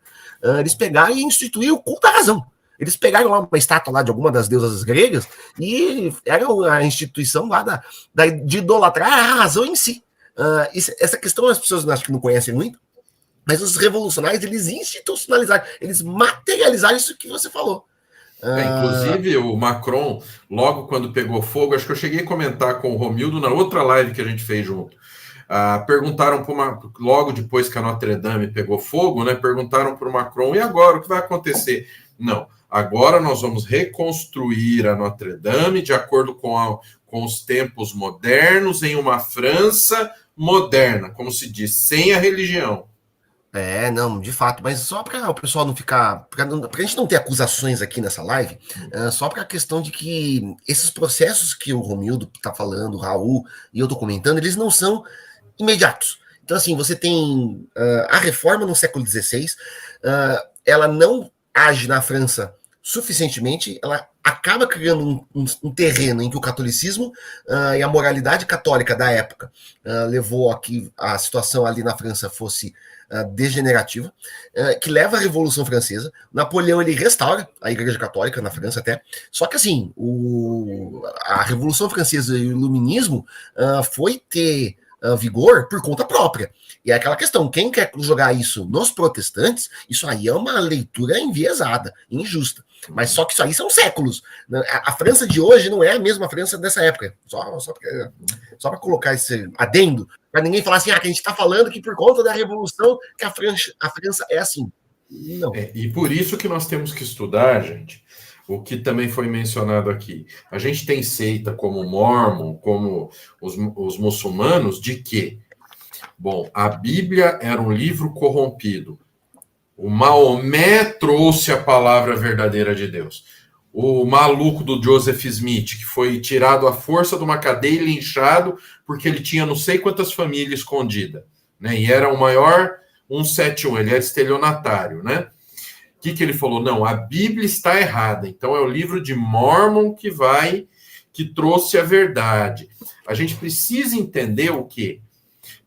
eles pegaram e instituíram o culto à razão. Eles pegaram lá uma estátua lá de alguma das deusas gregas, e era a instituição lá de idolatrar a razão em si. Essa questão as pessoas acho que não conhecem muito, mas os revolucionários, eles institucionalizaram, eles materializaram isso que você falou.
Inclusive, o Macron, logo quando pegou fogo, acho que eu cheguei a comentar com o Romildo na outra live que a gente fez junto. Perguntaram logo depois que a Notre Dame pegou fogo, né? Perguntaram para o Macron, e agora, o que vai acontecer? Não, agora nós vamos reconstruir a Notre Dame de acordo com os tempos modernos, em uma França moderna, como se diz, sem a religião.
Não, de fato, mas só para o pessoal não ficar. Para a gente não ter acusações aqui nessa live, só para a questão de que esses processos que o Romildo está falando, o Raul e eu estou comentando, eles não são imediatos. Então, assim, você tem a reforma no século XVI, ela não age na França suficientemente, ela acaba criando um terreno em que o catolicismo e a moralidade católica da época levou a que a situação ali na França fosse degenerativa, que leva à Revolução Francesa. Napoleão ele restaura a Igreja Católica na França até, só que assim, a Revolução Francesa e o Iluminismo foi ter vigor por conta própria. E é aquela questão, quem quer jogar isso nos protestantes, isso aí é uma leitura enviesada, injusta. Mas só que isso aí são séculos. A França de hoje não é a mesma França dessa época. Só para colocar esse adendo, para ninguém falar assim, que a gente está falando que por conta da Revolução que a França é assim. Não.
E por isso que nós temos que estudar, gente, o que também foi mencionado aqui. A gente tem seita como o Mormon, como os muçulmanos, de que, bom, a Bíblia era um livro corrompido. O Maomé trouxe a palavra verdadeira de Deus. O maluco do Joseph Smith, que foi tirado à força de uma cadeia e linchado porque ele tinha não sei quantas famílias escondidas, né? E era o maior 171, ele era estelionatário, né? O que ele falou? Não, a Bíblia está errada. Então é o livro de Mormon que trouxe a verdade. A gente precisa entender o quê?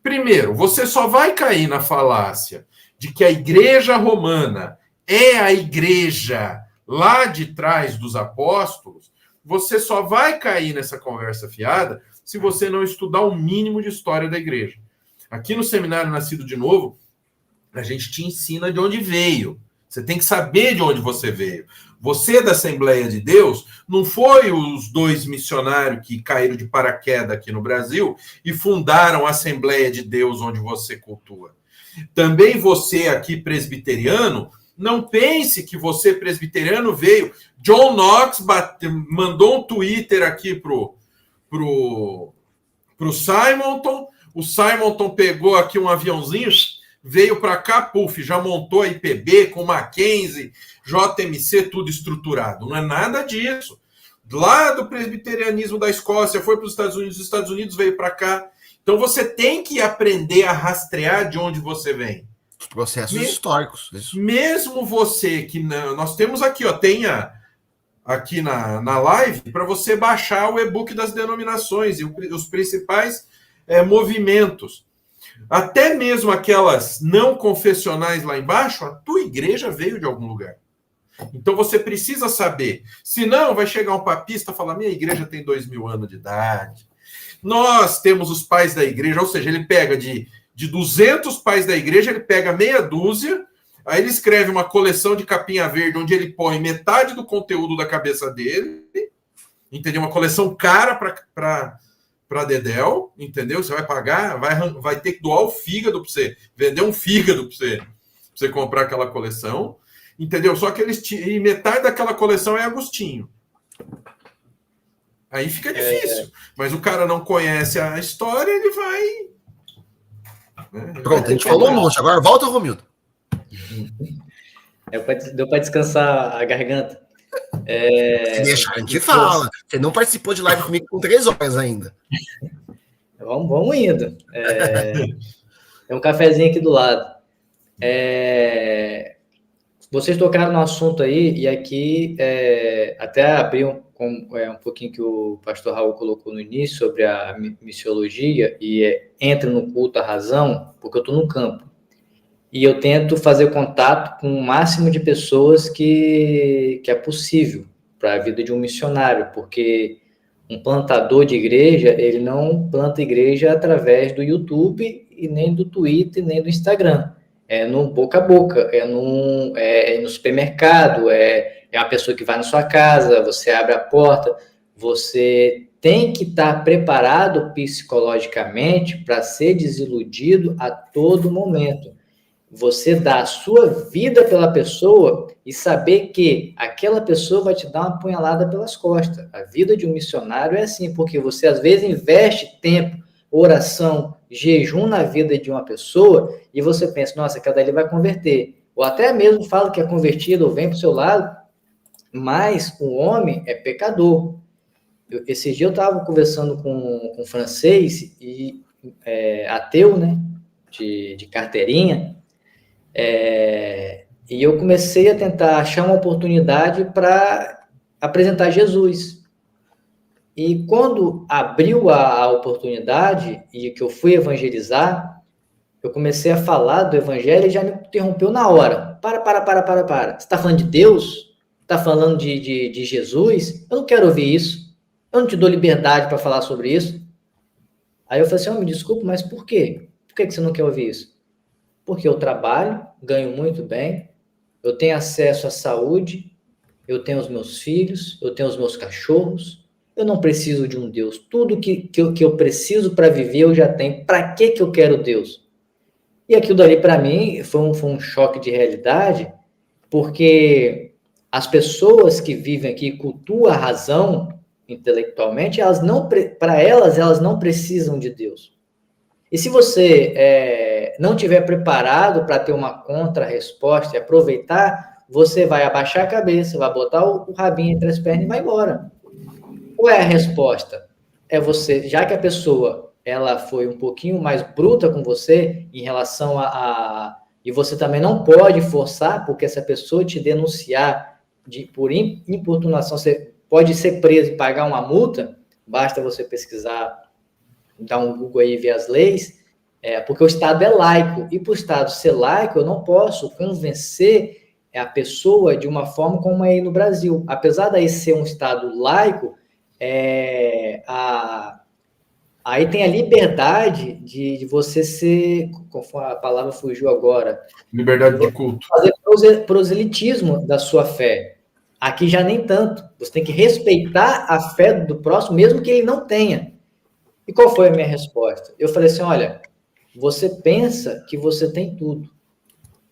Primeiro, você só vai cair na falácia de que a igreja romana é a igreja lá de trás dos apóstolos, você só vai cair nessa conversa fiada se você não estudar o mínimo de história da igreja. Aqui no Seminário Nascido de Novo, a gente te ensina de onde veio. Você tem que saber de onde você veio. Você da Assembleia de Deus não foi os 2 missionários que caíram de paraquedas aqui no Brasil e fundaram a Assembleia de Deus onde você cultua. Também você aqui presbiteriano, não pense que você presbiteriano veio. John Knox mandou um Twitter aqui pro Simonton. O Simonton pegou aqui um aviãozinho, veio para cá, puf, já montou a IPB com Mackenzie, JMC, tudo estruturado. Não é nada disso. Lá do presbiterianismo da Escócia, foi para os Estados Unidos veio para cá. Então você tem que aprender a rastrear de onde você vem.
Os processos históricos. Isso.
Mesmo você que nós temos aqui, tem aqui na live para você baixar o e-book das denominações e os principais movimentos. Até mesmo aquelas não confessionais lá embaixo, a tua igreja veio de algum lugar. Então você precisa saber. Senão vai chegar um papista e falar, minha igreja tem 2000 anos de idade. Nós temos os pais da igreja, ou seja, ele pega de 200 pais da igreja, ele pega meia dúzia, aí ele escreve uma coleção de capinha verde, onde ele põe metade do conteúdo da cabeça dele, entendeu? Uma coleção cara para Dedéu, entendeu? Você vai pagar, vai ter que doar o fígado para você, vender um fígado para você comprar aquela coleção, entendeu? Só que e metade daquela coleção é Agostinho. Aí fica difícil. Mas o cara não conhece a história, ele vai... Né?
Pronto, a gente falou um monte. Agora volta, Romildo.
Deu para descansar a garganta.
Se deixar, a gente fala. Você não participou de live comigo com 3 horas ainda.
Vamos indo. Tem um cafezinho aqui do lado. Vocês tocaram no assunto aí, e aqui até abri um pouquinho que o pastor Raul colocou no início sobre a missiologia, e entra no culto à razão, porque eu estou no campo. E eu tento fazer contato com o máximo de pessoas que é possível para a vida de um missionário, porque um plantador de igreja, ele não planta igreja através do YouTube, e nem do Twitter, nem do Instagram. É no boca a boca, é no supermercado, é a pessoa que vai na sua casa, você abre a porta, você tem que estar preparado psicologicamente para ser desiludido a todo momento. Você dá a sua vida pela pessoa e saber que aquela pessoa vai te dar uma punhalada pelas costas. A vida de um missionário é assim, porque você às vezes investe tempo, oração, jejum na vida de uma pessoa e você pensa, nossa, cada ali vai converter. Ou até mesmo fala que é convertido ou vem para o seu lado, mas o homem é pecador. Esse dia eu estava conversando com um francês, e ateu, né, de carteirinha, e eu comecei a tentar achar uma oportunidade para apresentar Jesus. E quando abriu a oportunidade e que eu fui evangelizar, eu comecei a falar do evangelho e já me interrompeu na hora. Para. Você está falando de Deus? Está falando de Jesus? Eu não quero ouvir isso. Eu não te dou liberdade para falar sobre isso. Aí eu falei assim, me desculpe, mas por quê? Por que você não quer ouvir isso? Porque eu trabalho, ganho muito bem, eu tenho acesso à saúde, eu tenho os meus filhos, eu tenho os meus cachorros, eu não preciso de um Deus. Tudo que eu preciso para viver eu já tenho. Para que eu quero Deus? E aquilo dali para mim foi um choque de realidade, porque as pessoas que vivem aqui, cultuam a razão intelectualmente, elas não precisam de Deus. E se você não estiver preparado para ter uma contra-resposta e aproveitar, você vai abaixar a cabeça, vai botar o rabinho entre as pernas e vai embora. Qual é a resposta? É você, já que a pessoa ela foi um pouquinho mais bruta com você em relação e você também não pode forçar, porque se a pessoa te denunciar por importunação, você pode ser preso e pagar uma multa, basta você pesquisar, dar um Google aí e ver as leis, porque o Estado é laico, e para o Estado ser laico, eu não posso convencer a pessoa de uma forma como é aí no Brasil. Apesar daí ser um Estado laico, aí tem a liberdade de você ser, conforme a palavra fugiu agora,
liberdade de culto,
fazer proselitismo da sua fé. Aqui já nem tanto. Você tem que respeitar a fé do próximo, mesmo que ele não tenha. E qual foi a minha resposta? Eu falei assim, olha, você pensa que você tem tudo,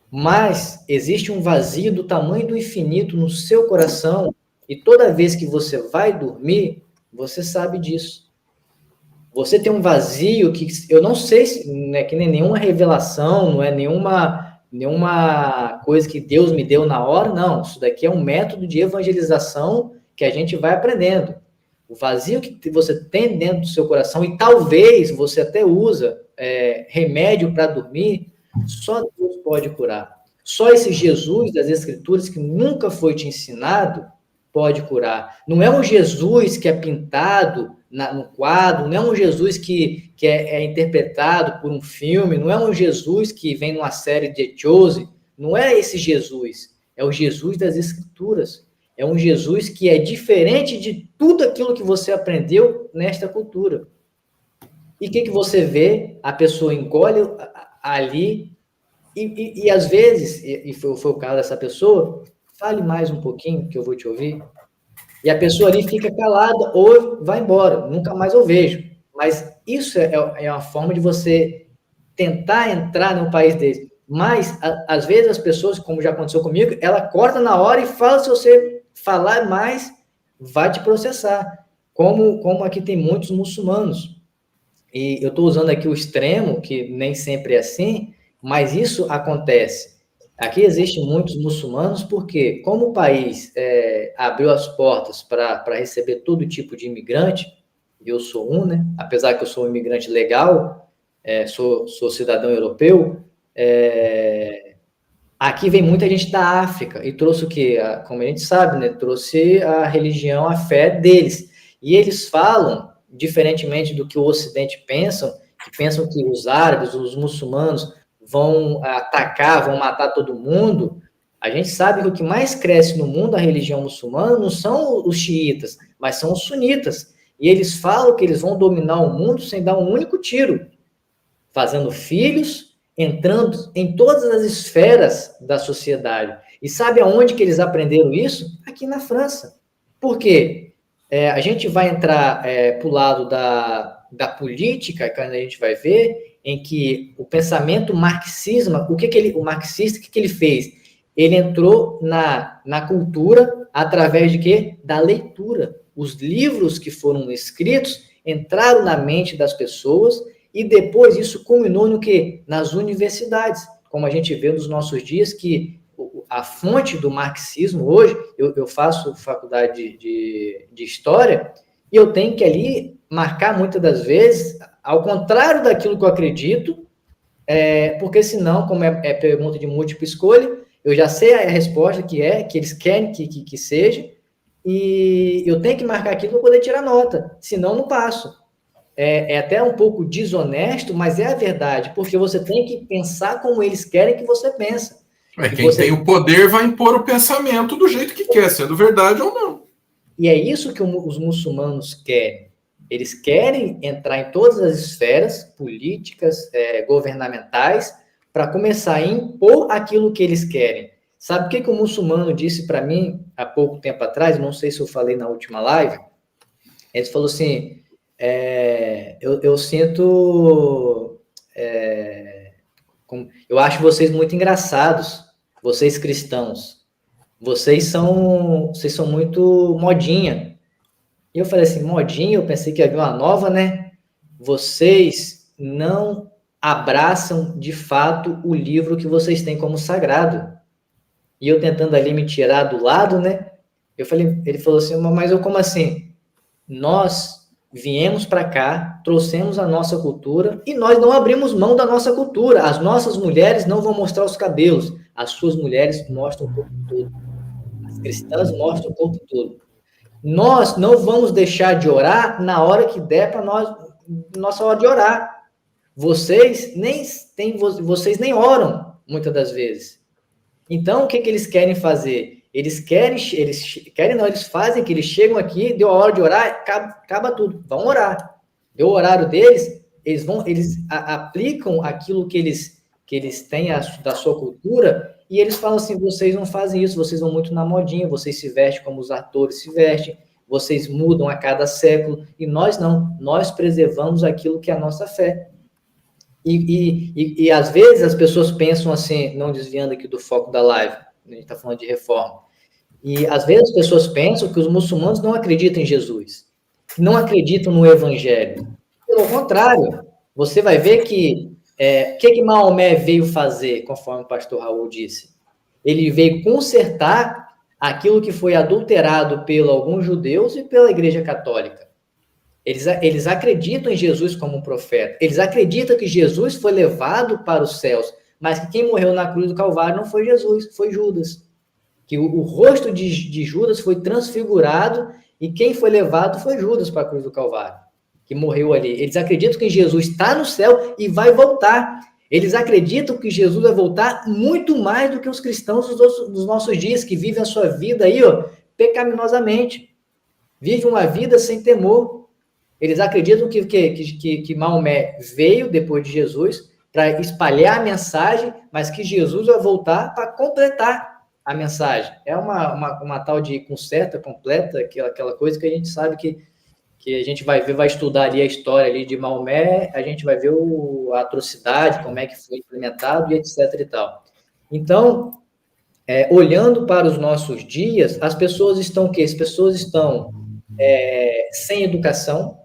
mas existe um vazio do tamanho do infinito no seu coração, e toda vez que você vai dormir, você sabe disso. Você tem um vazio que eu não sei, não é que nem nenhuma revelação, não é nenhuma coisa que Deus me deu na hora, não. Isso daqui é um método de evangelização que a gente vai aprendendo. O vazio que você tem dentro do seu coração, e talvez você até usa remédio para dormir, só Deus pode curar. Só esse Jesus das Escrituras, que nunca foi te ensinado, pode curar. Não é um Jesus que é pintado no quadro, não é um Jesus que é interpretado por um filme, não é um Jesus que vem numa série de The Chosen, não é esse Jesus, é o Jesus das Escrituras. É um Jesus que é diferente de tudo aquilo que você aprendeu nesta cultura. E o que você vê? A pessoa encolhe ali e às vezes, e foi o caso dessa pessoa, fale mais um pouquinho que eu vou te ouvir. E a pessoa ali fica calada ou vai embora, nunca mais eu vejo. Mas isso é uma forma de você tentar entrar no país deles. Mas, às vezes, as pessoas, como já aconteceu comigo, ela corta na hora e fala, se você falar mais, vai te processar. Como aqui tem muitos muçulmanos. E eu estou usando aqui o extremo, que nem sempre é assim, mas isso acontece. Aqui existem muitos muçulmanos porque, como o país abriu as portas para receber todo tipo de imigrante, eu sou um, né? Apesar que eu sou um imigrante legal, sou cidadão europeu, aqui vem muita gente da África e trouxe o quê? Como a gente sabe, né? Trouxe a religião, a fé deles. E eles falam, diferentemente do que o Ocidente pensam, que pensam que os árabes, os muçulmanos vão atacar, vão matar todo mundo. A gente sabe que o que mais cresce no mundo, a religião muçulmana, não são os xiitas, mas são os sunitas. E eles falam que eles vão dominar o mundo sem dar um único tiro, fazendo filhos, entrando em todas as esferas da sociedade. E sabe aonde que eles aprenderam isso? Aqui na França. Por quê? A gente vai entrar para o lado da política, quando a gente vai ver, em que o pensamento marxismo, o marxista, o que ele fez? Ele entrou na cultura através de quê? Da leitura. Os livros que foram escritos entraram na mente das pessoas e depois isso culminou no quê? Nas universidades, como a gente vê nos nossos dias, que a fonte do marxismo hoje, eu faço faculdade de História, e eu tenho que ali marcar muitas das vezes, ao contrário daquilo que eu acredito, porque senão, como é pergunta de múltipla escolha, eu já sei a resposta que eles querem que seja, e eu tenho que marcar aquilo para poder tirar nota, senão não passo. É até um pouco desonesto, mas é a verdade, porque você tem que pensar como eles querem que você pense.
Quem tem o poder vai impor o pensamento do jeito que quer, sendo verdade ou não.
E é isso que os muçulmanos querem. Eles querem entrar em todas as esferas políticas, governamentais, para começar a impor aquilo que eles querem. Sabe o que o muçulmano disse para mim há pouco tempo atrás? Não sei se eu falei na última live. Ele falou assim: eu sinto. Eu acho vocês muito engraçados, vocês cristãos. Vocês são muito modinha. E eu falei assim, modinha? Eu pensei que havia uma nova, né? Vocês não abraçam de fato o livro que vocês têm como sagrado. E eu tentando ali me tirar do lado, né? Ele falou assim, mas eu como assim? Nós viemos para cá, trouxemos a nossa cultura e nós não abrimos mão da nossa cultura. As nossas mulheres não vão mostrar os cabelos, as suas mulheres mostram o corpo todo. As cristãs mostram o corpo todo. Nós não vamos deixar de orar na hora que der para nós, nossa hora de orar. Vocês nem oram muitas das vezes. Então, o que eles querem fazer? Eles fazem que eles chegam aqui, deu a hora de orar, acaba tudo, vão orar. Deu o horário deles, eles aplicam aquilo que eles têm da sua cultura, e eles falam assim, vocês não fazem isso, vocês vão muito na modinha, vocês se vestem como os atores se vestem, vocês mudam a cada século, e nós não, nós preservamos aquilo que é a nossa fé. E às vezes as pessoas pensam assim, não desviando aqui do foco da live, a gente está falando de reforma, e às vezes as pessoas pensam que os muçulmanos não acreditam em Jesus, não acreditam no evangelho. Pelo contrário, você vai ver que o que Maomé veio fazer, conforme o pastor Raul disse? Ele veio consertar aquilo que foi adulterado por alguns judeus e pela Igreja Católica. Eles acreditam em Jesus como um profeta. Eles acreditam que Jesus foi levado para os céus, mas que quem morreu na cruz do Calvário não foi Jesus, foi Judas. Que o rosto de Judas foi transfigurado e quem foi levado foi Judas para a cruz do Calvário, que morreu ali. Eles acreditam que Jesus está no céu e vai voltar. Eles acreditam que Jesus vai voltar muito mais do que os cristãos dos nossos dias, que vivem a sua vida aí, pecaminosamente. Vivem uma vida sem temor. Eles acreditam que Maomé veio depois de Jesus para espalhar a mensagem, mas que Jesus vai voltar para completar a mensagem. É uma tal de conserta completa, aquela coisa que a gente sabe que a gente vai ver, vai estudar ali a história ali de Maomé, a gente vai ver a atrocidade, como é que foi implementado e etc e tal. Então, olhando para os nossos dias, as pessoas estão o quê? As pessoas estão sem educação,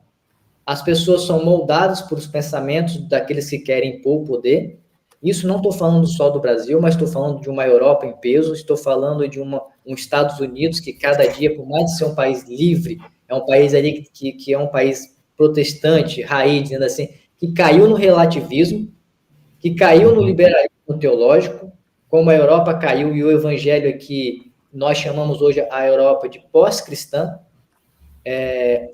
as pessoas são moldadas por os pensamentos daqueles que querem impor o poder. Isso não estou falando só do Brasil, mas estou falando de uma Europa em peso, estou falando de um Estados Unidos que cada dia, por mais de ser um país livre, é um país ali que é um país protestante, raiz, dizendo assim, que caiu no relativismo, que caiu no liberalismo teológico, como a Europa caiu e o evangelho aqui, nós chamamos hoje a Europa de pós-cristã,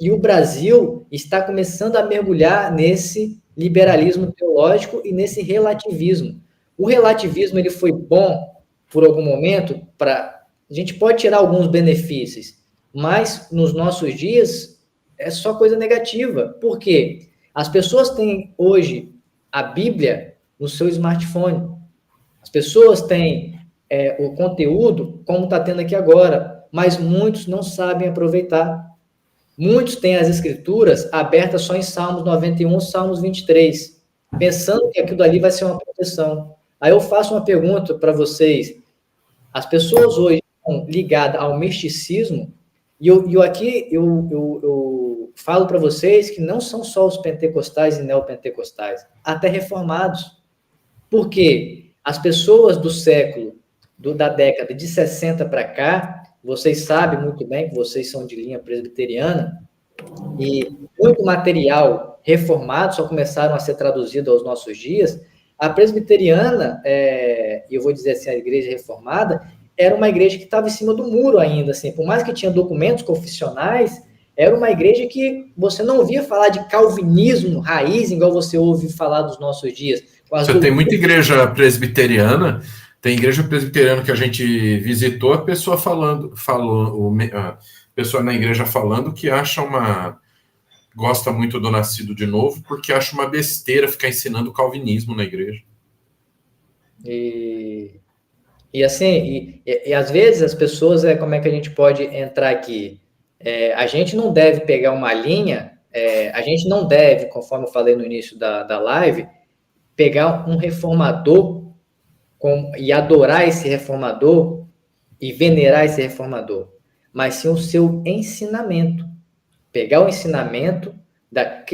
e o Brasil está começando a mergulhar nesse liberalismo teológico e nesse relativismo. O relativismo ele foi bom por algum momento, a gente pode tirar alguns benefícios, mas nos nossos dias é só coisa negativa. Por quê? As pessoas têm hoje a Bíblia no seu smartphone. As pessoas têm o conteúdo como está tendo aqui agora, mas muitos não sabem aproveitar. Muitos têm as escrituras abertas só em Salmos 91, Salmos 23, pensando que aquilo ali vai ser uma proteção. Aí eu faço uma pergunta para vocês. As pessoas hoje estão ligadas ao misticismo, e eu falo para vocês que não são só os pentecostais e neopentecostais, até reformados. Por quê? As pessoas do século, da década de 60 para cá, vocês sabem muito bem que vocês são de linha presbiteriana, e muito material reformado só começaram a ser traduzido aos nossos dias. A presbiteriana, eu vou dizer assim, a igreja reformada, era uma igreja que estava em cima do muro ainda, assim, por mais que tinha documentos confessionais, era uma igreja que você não ouvia falar de calvinismo raiz, igual você ouve falar dos nossos dias.
Você tem muita igreja presbiteriana, tem igreja presbiteriana que a gente visitou, a pessoa a pessoa na igreja falando que gosta muito do nascido de novo, porque acha uma besteira ficar ensinando calvinismo na igreja.
E assim, às vezes as pessoas, como é que a gente pode entrar aqui? A gente não deve pegar uma linha, a gente não deve, conforme eu falei no início da live, pegar um reformador e adorar esse reformador e venerar esse reformador, mas sim o seu ensinamento. Pegar o ensinamento,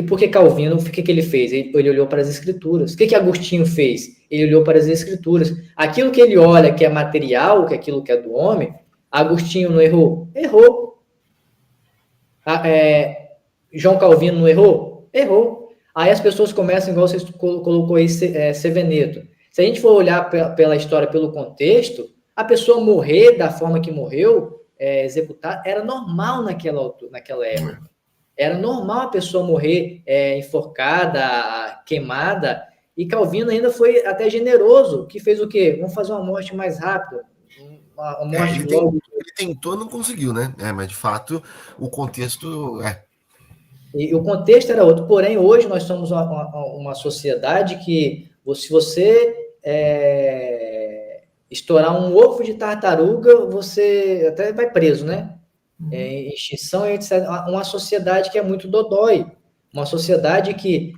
porque Calvino, o que ele fez? Ele olhou para as escrituras. O que Agostinho fez? Ele olhou para as escrituras. Aquilo que ele olha que é material, que é aquilo que é do homem, Agostinho não errou? Errou. João Calvino não errou? Errou. Aí as pessoas começam, igual você colocou aí, Seveneto. Se a gente for olhar pela história, pelo contexto, a pessoa morrer da forma que morreu, executar, era normal naquela época. Era normal a pessoa morrer enforcada, queimada, e Calvino ainda foi até generoso, que fez o quê? Vamos fazer uma morte mais rápida. Uma morte
ele tentou, não conseguiu, né? Mas de fato, o contexto
E o contexto era outro. Porém, hoje nós somos uma sociedade que, se você estourar um ovo de tartaruga, você até vai preso, né? Extinção, etc. Uma sociedade que é muito dodói. Uma sociedade que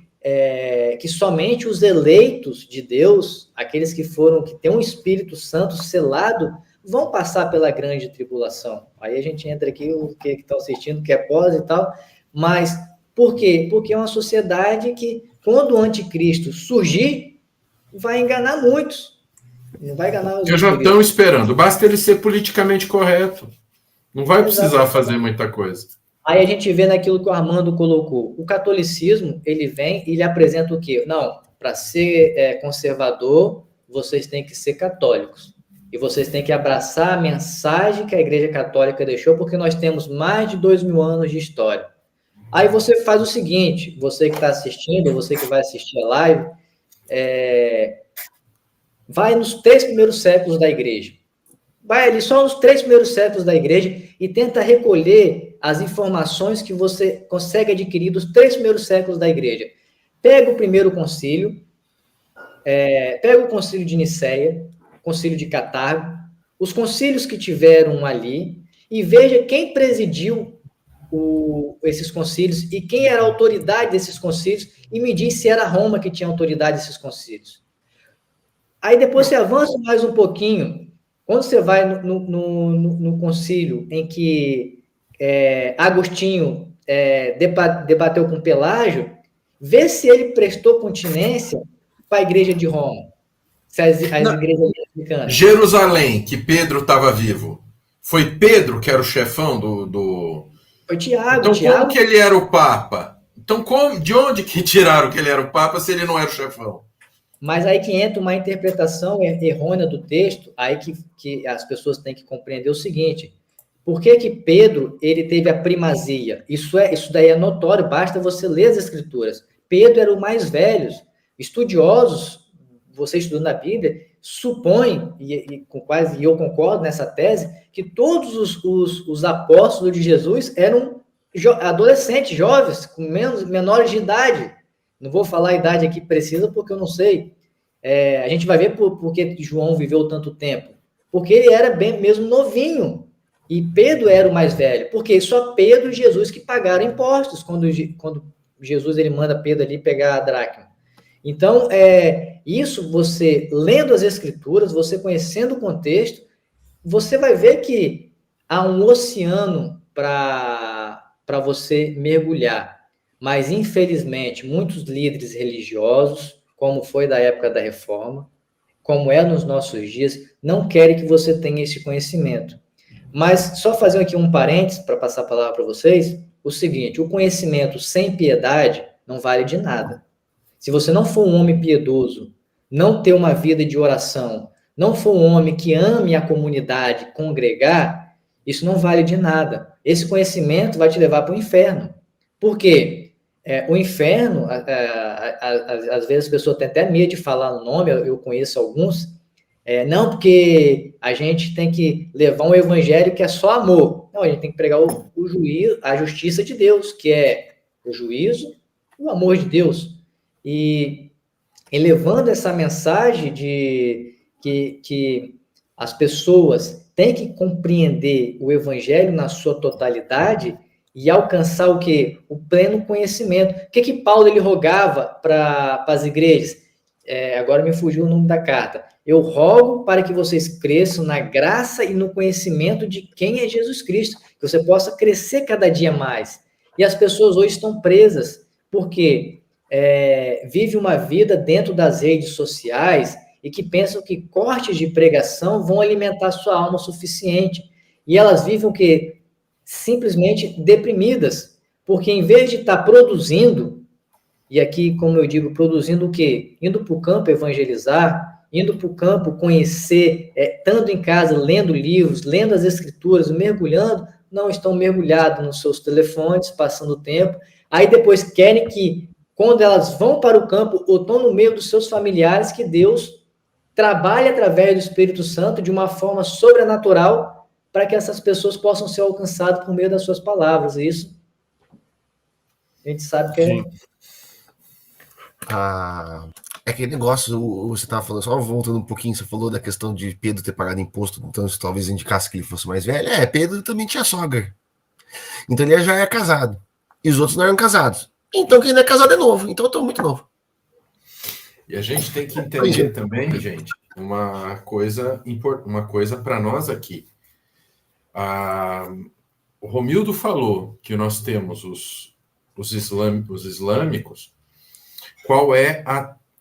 somente os eleitos de Deus, aqueles que têm um Espírito Santo selado, vão passar pela grande tribulação. Aí a gente entra aqui, o que estão assistindo, que é pós e tal, mas por quê? Porque é uma sociedade que, quando o anticristo surgir, vai enganar muitos. Não vai enganar os
que já estão esperando. Basta ele ser politicamente correto. Não vai precisar fazer muita coisa.
Aí a gente vê naquilo que o Armando colocou. O catolicismo, ele vem e ele apresenta o quê? Não, para ser conservador, vocês têm que ser católicos. E vocês têm que abraçar a mensagem que a Igreja Católica deixou, porque nós temos mais de 2000 anos de história. Aí você faz o seguinte, você que está assistindo, você que vai assistir a live, vai nos 3 primeiros séculos da igreja. Vai ali só nos 3 primeiros séculos da igreja e tenta recolher as informações que você consegue adquirir dos 3 primeiros séculos da igreja. Pega o primeiro concílio, pega o concílio de Nicéia, concílio de Catargo, os concílios que tiveram ali, e veja quem presidiu esses concílios e quem era a autoridade desses concílios, e me diz se era Roma que tinha autoridade desses concílios. Aí depois você avança mais um pouquinho, quando você vai no concílio em que Agostinho debateu com Pelágio, vê se ele prestou continência para a igreja de Roma, se as igrejas americanas.
Jerusalém, que Pedro estava vivo. Foi Pedro que era o chefão do...
Foi Tiago.
Então,
Tiago...
como que ele era o Papa? Então, de onde que tiraram que ele era o Papa se ele não era o chefão?
Mas aí que entra uma interpretação errônea do texto, aí que as pessoas têm que compreender o seguinte: por que Pedro ele teve a primazia? Isso daí é notório, basta você ler as Escrituras. Pedro era o mais velho. Estudiosos, você estudando a Bíblia, supõem, e eu concordo nessa tese, que todos os apóstolos de Jesus eram adolescentes, jovens, com menores de idade. Não vou falar a idade aqui precisa, porque eu não sei. A gente vai ver por que João viveu tanto tempo. Porque ele era bem mesmo novinho. E Pedro era o mais velho. Porque só Pedro e Jesus que pagaram impostos quando Jesus ele manda Pedro ali pegar a dracma. Então, isso você, lendo as Escrituras, você conhecendo o contexto, você vai ver que há um oceano para você mergulhar. Mas, infelizmente, muitos líderes religiosos, como foi da época da Reforma, como é nos nossos dias, não querem que você tenha esse conhecimento. Mas, só fazer aqui um parênteses, para passar a palavra para vocês, o seguinte: o conhecimento sem piedade não vale de nada. Se você não for um homem piedoso, não ter uma vida de oração, não for um homem que ame a comunidade, congregar, isso não vale de nada. Esse conhecimento vai te levar para o inferno. Por quê? O inferno, às vezes as pessoas têm até medo de falar o nome, eu conheço alguns, não, porque a gente tem que levar um evangelho que é só amor. Não, a gente tem que pregar o juízo, a justiça de Deus, que é o juízo e o amor de Deus. E levando essa mensagem de que as pessoas têm que compreender o evangelho na sua totalidade e alcançar o quê? O pleno conhecimento. O que Paulo ele rogava para as igrejas? Agora me fugiu o nome da carta. Eu rogo para que vocês cresçam na graça e no conhecimento de quem é Jesus Cristo, que você possa crescer cada dia mais. E as pessoas hoje estão presas, porque vive uma vida dentro das redes sociais e que pensam que cortes de pregação vão alimentar sua alma o suficiente. E elas vivem o quê? Simplesmente deprimidas, porque em vez de estar produzindo, e aqui, como eu digo, produzindo o quê? Indo para o campo evangelizar, indo para o campo conhecer, estando em casa, lendo livros, lendo as Escrituras, mergulhando, não estão mergulhados nos seus telefones, passando o tempo, aí depois querem que, quando elas vão para o campo ou estão no meio dos seus familiares, que Deus trabalhe através do Espírito Santo de uma forma sobrenatural para que essas pessoas possam ser alcançadas por meio das suas palavras. E isso a gente sabe que
é aquele negócio, você estava falando, só voltando um pouquinho, você falou da questão de Pedro ter pagado imposto, então isso talvez indicasse que ele fosse mais velho. Pedro também tinha sogra. Então ele já era casado. E os outros não eram casados. Então quem não é casado é novo. Então eu estou muito novo.
E a gente tem que entender também, gente, uma coisa para nós aqui. O Romildo falou que nós temos os islâmicos. Qual é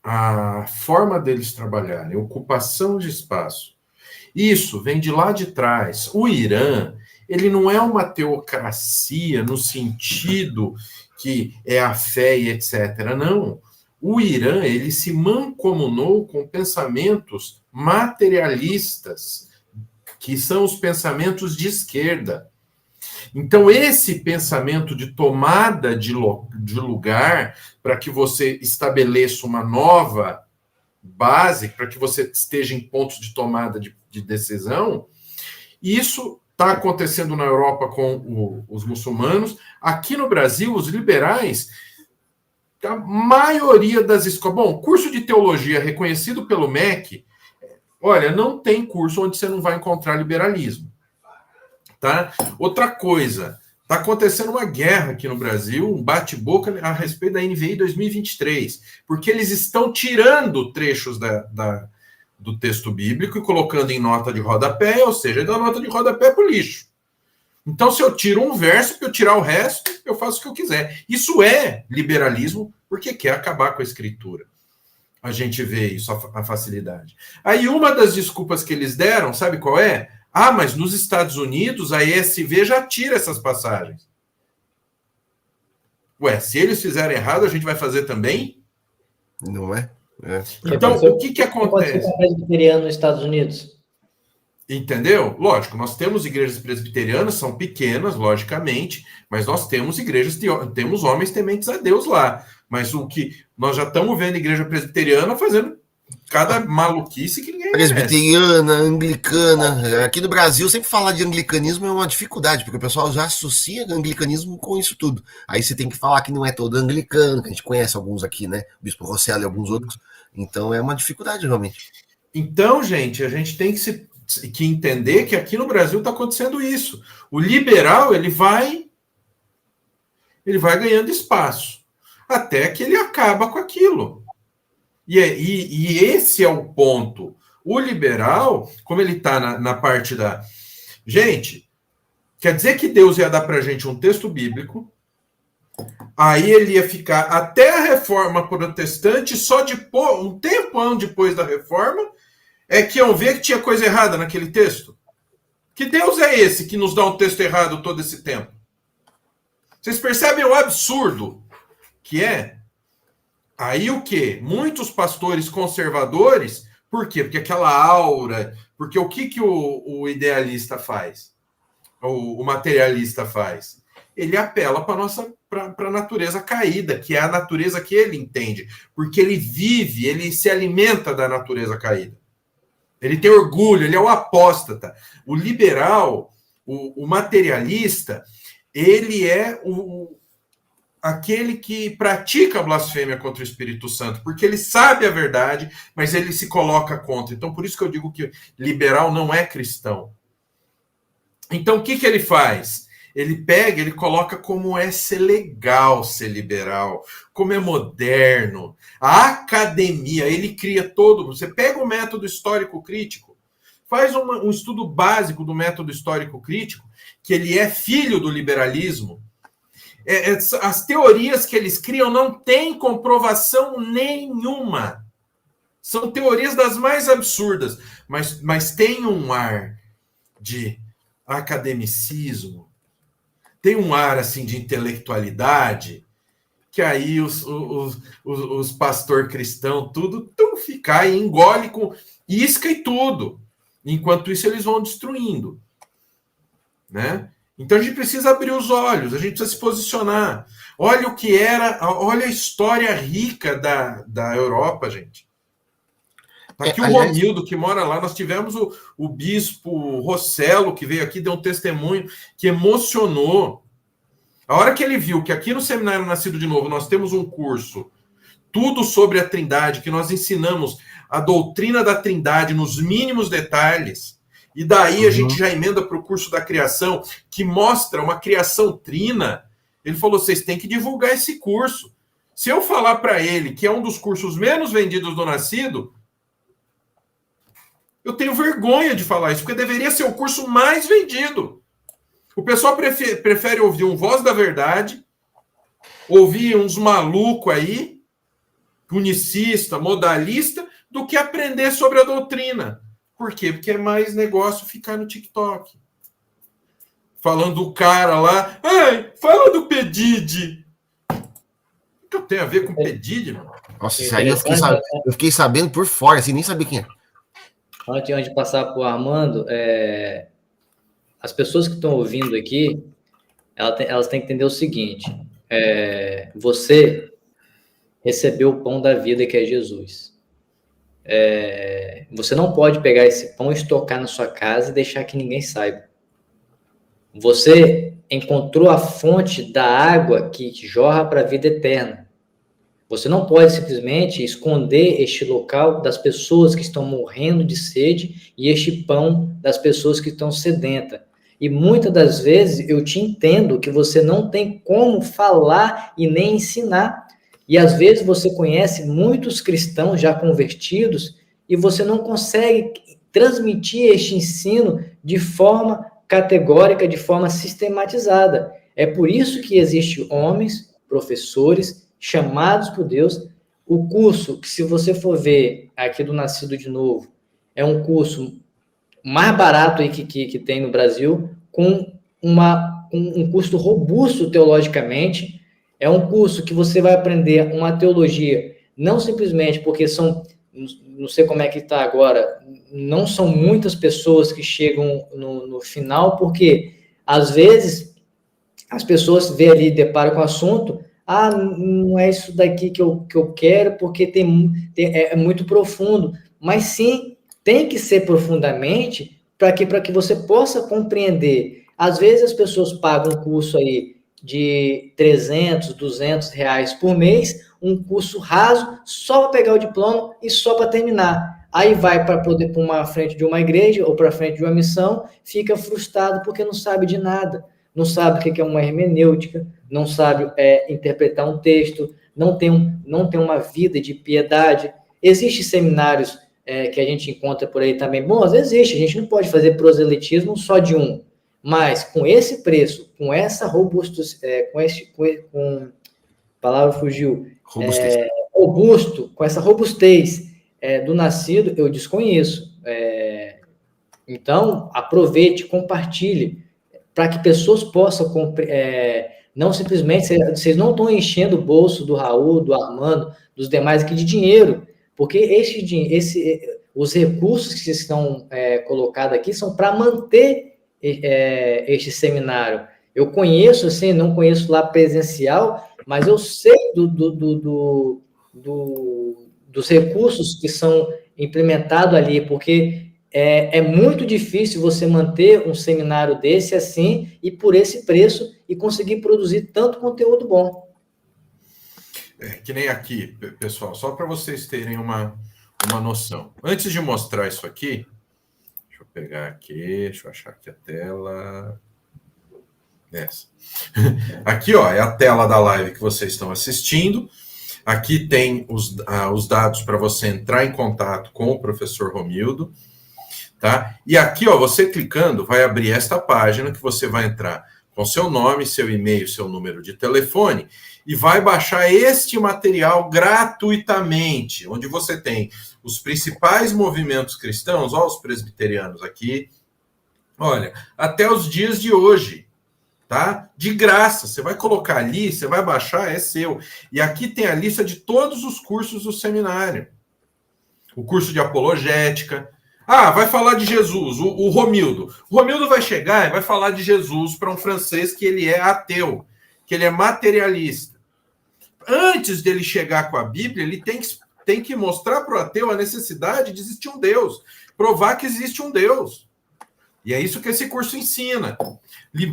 a forma deles trabalharem? Ocupação de espaço. Isso vem de lá de trás. O Irã, ele não é uma teocracia no sentido que é a fé e etc. Não. O Irã, ele se mancomunou com pensamentos materialistas, que são os pensamentos de esquerda. Então, esse pensamento de tomada de lugar, para que você estabeleça uma nova base, para que você esteja em pontos de tomada de decisão, isso está acontecendo na Europa com os muçulmanos. Aqui no Brasil, os liberais, a maioria das escolas... Bom, curso de teologia reconhecido pelo MEC, olha, não tem curso onde você não vai encontrar liberalismo. Tá? Outra coisa, está acontecendo uma guerra aqui no Brasil, um bate-boca a respeito da NVI 2023, porque eles estão tirando trechos do texto bíblico e colocando em nota de rodapé, ou seja, da nota de rodapé para o lixo. Então, se eu tiro um verso, para eu tirar o resto, eu faço o que eu quiser. Isso é liberalismo, porque quer acabar com a escritura. A gente vê isso, a facilidade. Aí, uma das desculpas que eles deram, sabe qual é? Ah, mas nos Estados Unidos, a ESV já tira essas passagens. Ué, se eles fizerem errado, a gente vai fazer também?
Não é?
Então, o que acontece?
Pode ser presbiteriano nos Estados Unidos.
Entendeu? Lógico, nós temos igrejas presbiterianas, são pequenas, logicamente, mas nós temos igrejas, temos homens tementes a Deus lá. Mas o que nós já estamos vendo igreja presbiteriana fazendo cada maluquice que ninguém
presbiteriana, anglicana. Aqui no Brasil, sempre falar de anglicanismo é uma dificuldade, porque o pessoal já associa anglicanismo com isso tudo. Aí você tem que falar que não é todo anglicano, que a gente conhece alguns aqui, né? O Bispo Rossello e alguns outros. Então é uma dificuldade, realmente.
Então, gente, a gente tem que entender que aqui no Brasil está acontecendo isso. O liberal, ele vai ganhando espaço, até que ele acaba com aquilo. E esse é o ponto. O liberal, como ele está na parte da... Gente, quer dizer que Deus ia dar para a gente um texto bíblico, aí ele ia ficar até a reforma protestante, só depois, um tempo depois da reforma, é que iam ver que tinha coisa errada naquele texto. Que Deus é esse que nos dá um texto errado todo esse tempo? Vocês percebem o absurdo que é? Aí o quê? Muitos pastores conservadores, por quê? Porque aquela aura, porque o que o idealista faz? O materialista faz? Ele apela para a natureza caída, que é a natureza que ele entende, porque ele vive, ele se alimenta da natureza caída. Ele tem orgulho, ele é o apóstata. O liberal, o materialista, ele é aquele que pratica a blasfêmia contra o Espírito Santo, porque ele sabe a verdade, mas ele se coloca contra. Então, por isso que eu digo que liberal não é cristão. Então, o que ele faz? Ele pega, ele coloca como é ser legal ser liberal, como é moderno. A academia, ele cria todo... Você pega o método histórico crítico, faz um estudo básico do método histórico crítico, que ele é filho do liberalismo. As teorias que eles criam não têm comprovação nenhuma. São teorias das mais absurdas, mas tem um ar de academicismo, tem um ar assim de intelectualidade, que aí os pastor cristão tudo fica e engole com isca e tudo. Enquanto isso, eles vão destruindo. Né? Então a gente precisa abrir os olhos, a gente precisa se posicionar. Olha o que era, olha a história rica da Europa, gente. Aqui o Romildo, que mora lá, nós tivemos o bispo Rossello, que veio aqui, deu um testemunho que emocionou. A hora que ele viu que aqui no Seminário Nascido de Novo nós temos um curso, tudo sobre a Trindade, que nós ensinamos a doutrina da Trindade nos mínimos detalhes, e daí a gente já emenda para o curso da criação, que mostra uma criação trina. Ele falou, vocês têm que divulgar esse curso. Se eu falar para ele que é um dos cursos menos vendidos do Nascido, eu tenho vergonha de falar isso, porque deveria ser o curso mais vendido. O pessoal prefere ouvir um Voz da Verdade, ouvir uns malucos aí, unicista, modalista, do que aprender sobre a doutrina. Por quê? Porque é mais negócio ficar no TikTok. Falando do cara lá, fala do Pedide. O que tem a ver com Pedide, mano?
Nossa, isso aí eu fiquei sabendo por fora, assim, nem sabia quem é.
Antes de passar para o Armando, as pessoas que estão ouvindo aqui, elas têm que entender o seguinte: você recebeu o pão da vida, que é Jesus. Você não pode pegar esse pão, estocar na sua casa e deixar que ninguém saiba. Você encontrou a fonte da água que jorra para a vida eterna. Você não pode simplesmente esconder este local das pessoas que estão morrendo de sede e este pão das pessoas que estão sedentas. E muitas das vezes eu te entendo que você não tem como falar e nem ensinar. E às vezes você conhece muitos cristãos já convertidos e você não consegue transmitir este ensino de forma categórica, de forma sistematizada. É por isso que existem homens, professores, chamados por Deus. O curso, que se você for ver aqui do Nascido de Novo, é um curso mais barato aí que tem no Brasil, com um custo robusto teologicamente. É um curso que você vai aprender uma teologia, não simplesmente porque são, não sei como é que está agora, não são muitas pessoas que chegam no final, porque às vezes as pessoas vê ali, deparam com o assunto, não é isso daqui que eu quero, porque é muito profundo. Mas sim, tem que ser profundamente para que você possa compreender. Às vezes as pessoas pagam um curso aí de 300, 200 reais por mês, um curso raso, só para pegar o diploma e só para terminar. Aí vai para uma frente de uma igreja ou para frente de uma missão, fica frustrado porque não sabe de nada. Não sabe o que é uma hermenêutica, não sabe interpretar um texto, não tem uma vida de piedade. Existem seminários que a gente encontra por aí também. Bom, às vezes existe, a gente não pode fazer proselitismo só de um, mas com esse preço, com essa robustez, palavra fugiu, robusto, com essa robustez do nascido, eu desconheço. Então, aproveite, compartilhe, para que pessoas possam não simplesmente, vocês não estão enchendo o bolso do Raul, do Armando, dos demais aqui de dinheiro, porque os recursos que estão colocados aqui são para manter este seminário. Eu conheço, assim, não conheço lá presencial, mas eu sei dos recursos que são implementados ali, porque é muito difícil você manter um seminário desse assim e por esse preço e conseguir produzir tanto conteúdo bom.
Que nem aqui, pessoal, só para vocês terem uma noção. Antes de mostrar isso aqui, deixa eu pegar aqui, deixa eu achar aqui a tela. Essa. Aqui, ó, é a tela da live que vocês estão assistindo. Aqui tem os dados para você entrar em contato com o professor Romildo. Tá? E aqui, ó, você clicando, vai abrir esta página que você vai entrar com seu nome, seu e-mail, seu número de telefone e vai baixar este material gratuitamente, onde você tem os principais movimentos cristãos, ó, os presbiterianos aqui, olha, até os dias de hoje, tá? De graça, você vai colocar ali, você vai baixar, é seu. E aqui tem a lista de todos os cursos do seminário. O curso de apologética. Vai falar de Jesus, o Romildo. O Romildo vai chegar e vai falar de Jesus para um francês que ele é ateu, que ele é materialista. Antes dele chegar com a Bíblia, ele tem que mostrar para o ateu a necessidade de existir um Deus, provar que existe um Deus. E é isso que esse curso ensina.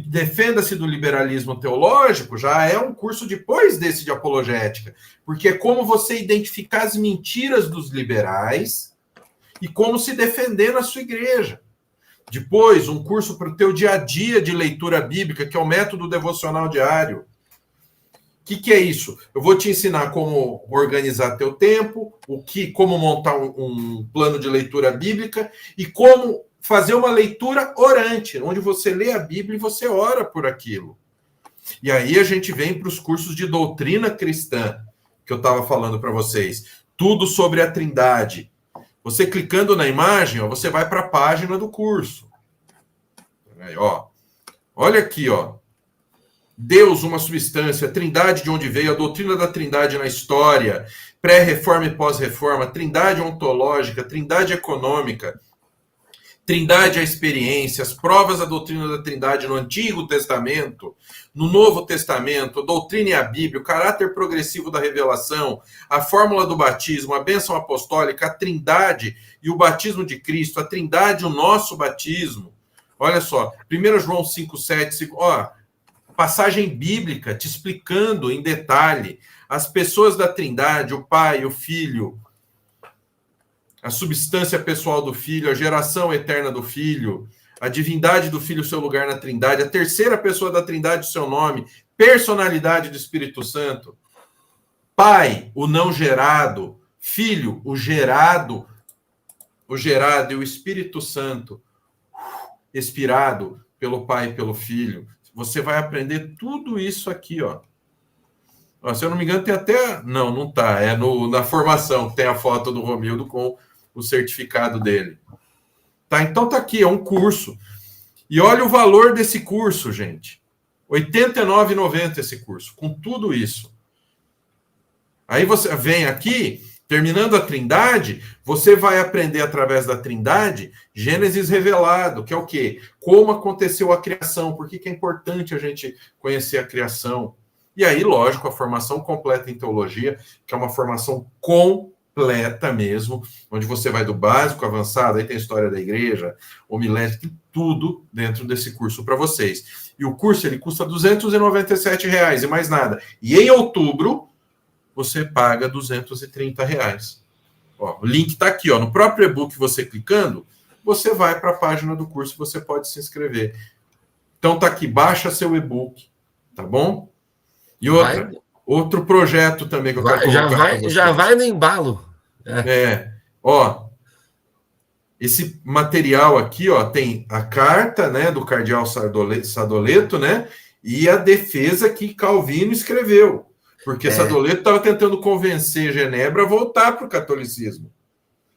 Defenda-se do liberalismo teológico já é um curso depois desse de apologética, porque é como você identificar as mentiras dos liberais e como se defender na sua igreja. Depois, um curso para o teu dia a dia de leitura bíblica, que é o método devocional diário. O que é isso? Eu vou te ensinar como organizar teu tempo, como montar um plano de leitura bíblica e como fazer uma leitura orante, onde você lê a Bíblia e você ora por aquilo. E aí a gente vem para os cursos de doutrina cristã, que eu estava falando para vocês. Tudo sobre a Trindade. Você clicando na imagem, ó, você vai para a página do curso. Aí, ó. Olha aqui, ó. Deus, uma substância, Trindade de onde veio, a doutrina da Trindade na história, pré-reforma e pós-reforma, Trindade ontológica, Trindade econômica, Trindade a experiência, as provas da doutrina da Trindade no Antigo Testamento, no Novo Testamento, a doutrina e a Bíblia, o caráter progressivo da revelação, a fórmula do batismo, a bênção apostólica, a Trindade e o batismo de Cristo, a Trindade e o nosso batismo, Olha só, 1 João 5,7, ó, passagem bíblica te explicando em detalhe as pessoas da Trindade, o Pai, o Filho, a substância pessoal do Filho, a geração eterna do Filho, a divindade do Filho, o seu lugar na Trindade, a terceira pessoa da Trindade, o seu nome, personalidade do Espírito Santo, Pai, o não gerado, Filho, o gerado e o Espírito Santo, expirado pelo Pai e pelo Filho. Você vai aprender tudo isso aqui, ó. Se eu não me engano, tem até... Não tá. É na formação que tem a foto do Romildo com o certificado dele. Tá? Então tá aqui, é um curso. E olha o valor desse curso, gente. R$ 89,90 esse curso, com tudo isso. Aí você vem aqui, terminando a Trindade, você vai aprender através da Trindade Gênesis revelado, que é o quê? Como aconteceu a criação, por que é importante a gente conhecer a criação. E aí, lógico, a formação completa em teologia, que é uma formação completa mesmo, onde você vai do básico, avançado, aí tem a história da igreja, homilética, tem tudo dentro desse curso para vocês. E o curso, ele custa R$ 297 e mais nada. E em outubro, você paga R$ 230. Ó, o link está aqui, ó, no próprio e-book, você clicando, você vai para a página do curso, você pode se inscrever. Então tá aqui, baixa seu e-book, tá bom? E outro projeto também que eu quero colocar.
Já vai no embalo.
Ó, esse material aqui, ó, tem a carta, né, do cardeal Sadoleto, né, e a defesa que Calvino escreveu. Porque Sadoleto estava tentando convencer Genebra a voltar para o catolicismo.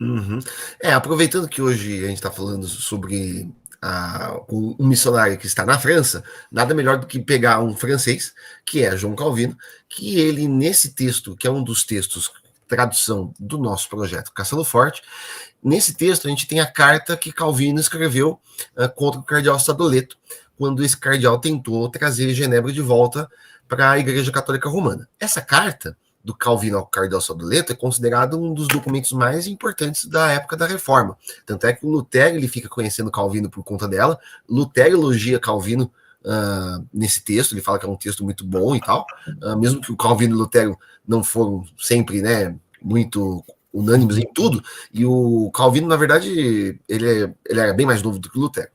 Uhum. Aproveitando que hoje a gente está falando sobre um missionário que está na França, nada melhor do que pegar um francês, que é João Calvino, que ele, nesse texto, que é um dos textos, tradução do nosso projeto Castelo Forte, nesse texto a gente tem a carta que Calvino escreveu contra o cardeal Sadoleto, quando esse cardeal tentou trazer Genebra de volta para a Igreja Católica Romana. Essa carta do Calvino ao cardeal Sadoleto é considerado um dos documentos mais importantes da época da Reforma. Tanto é que o Lutero ele fica conhecendo Calvino por conta dela. Lutero elogia Calvino nesse texto, ele fala que é um texto muito bom e tal, mesmo que o Calvino e o Lutero não foram sempre, né, muito unânimes em tudo, e o Calvino, na verdade, ele era bem mais novo do que o Lutero.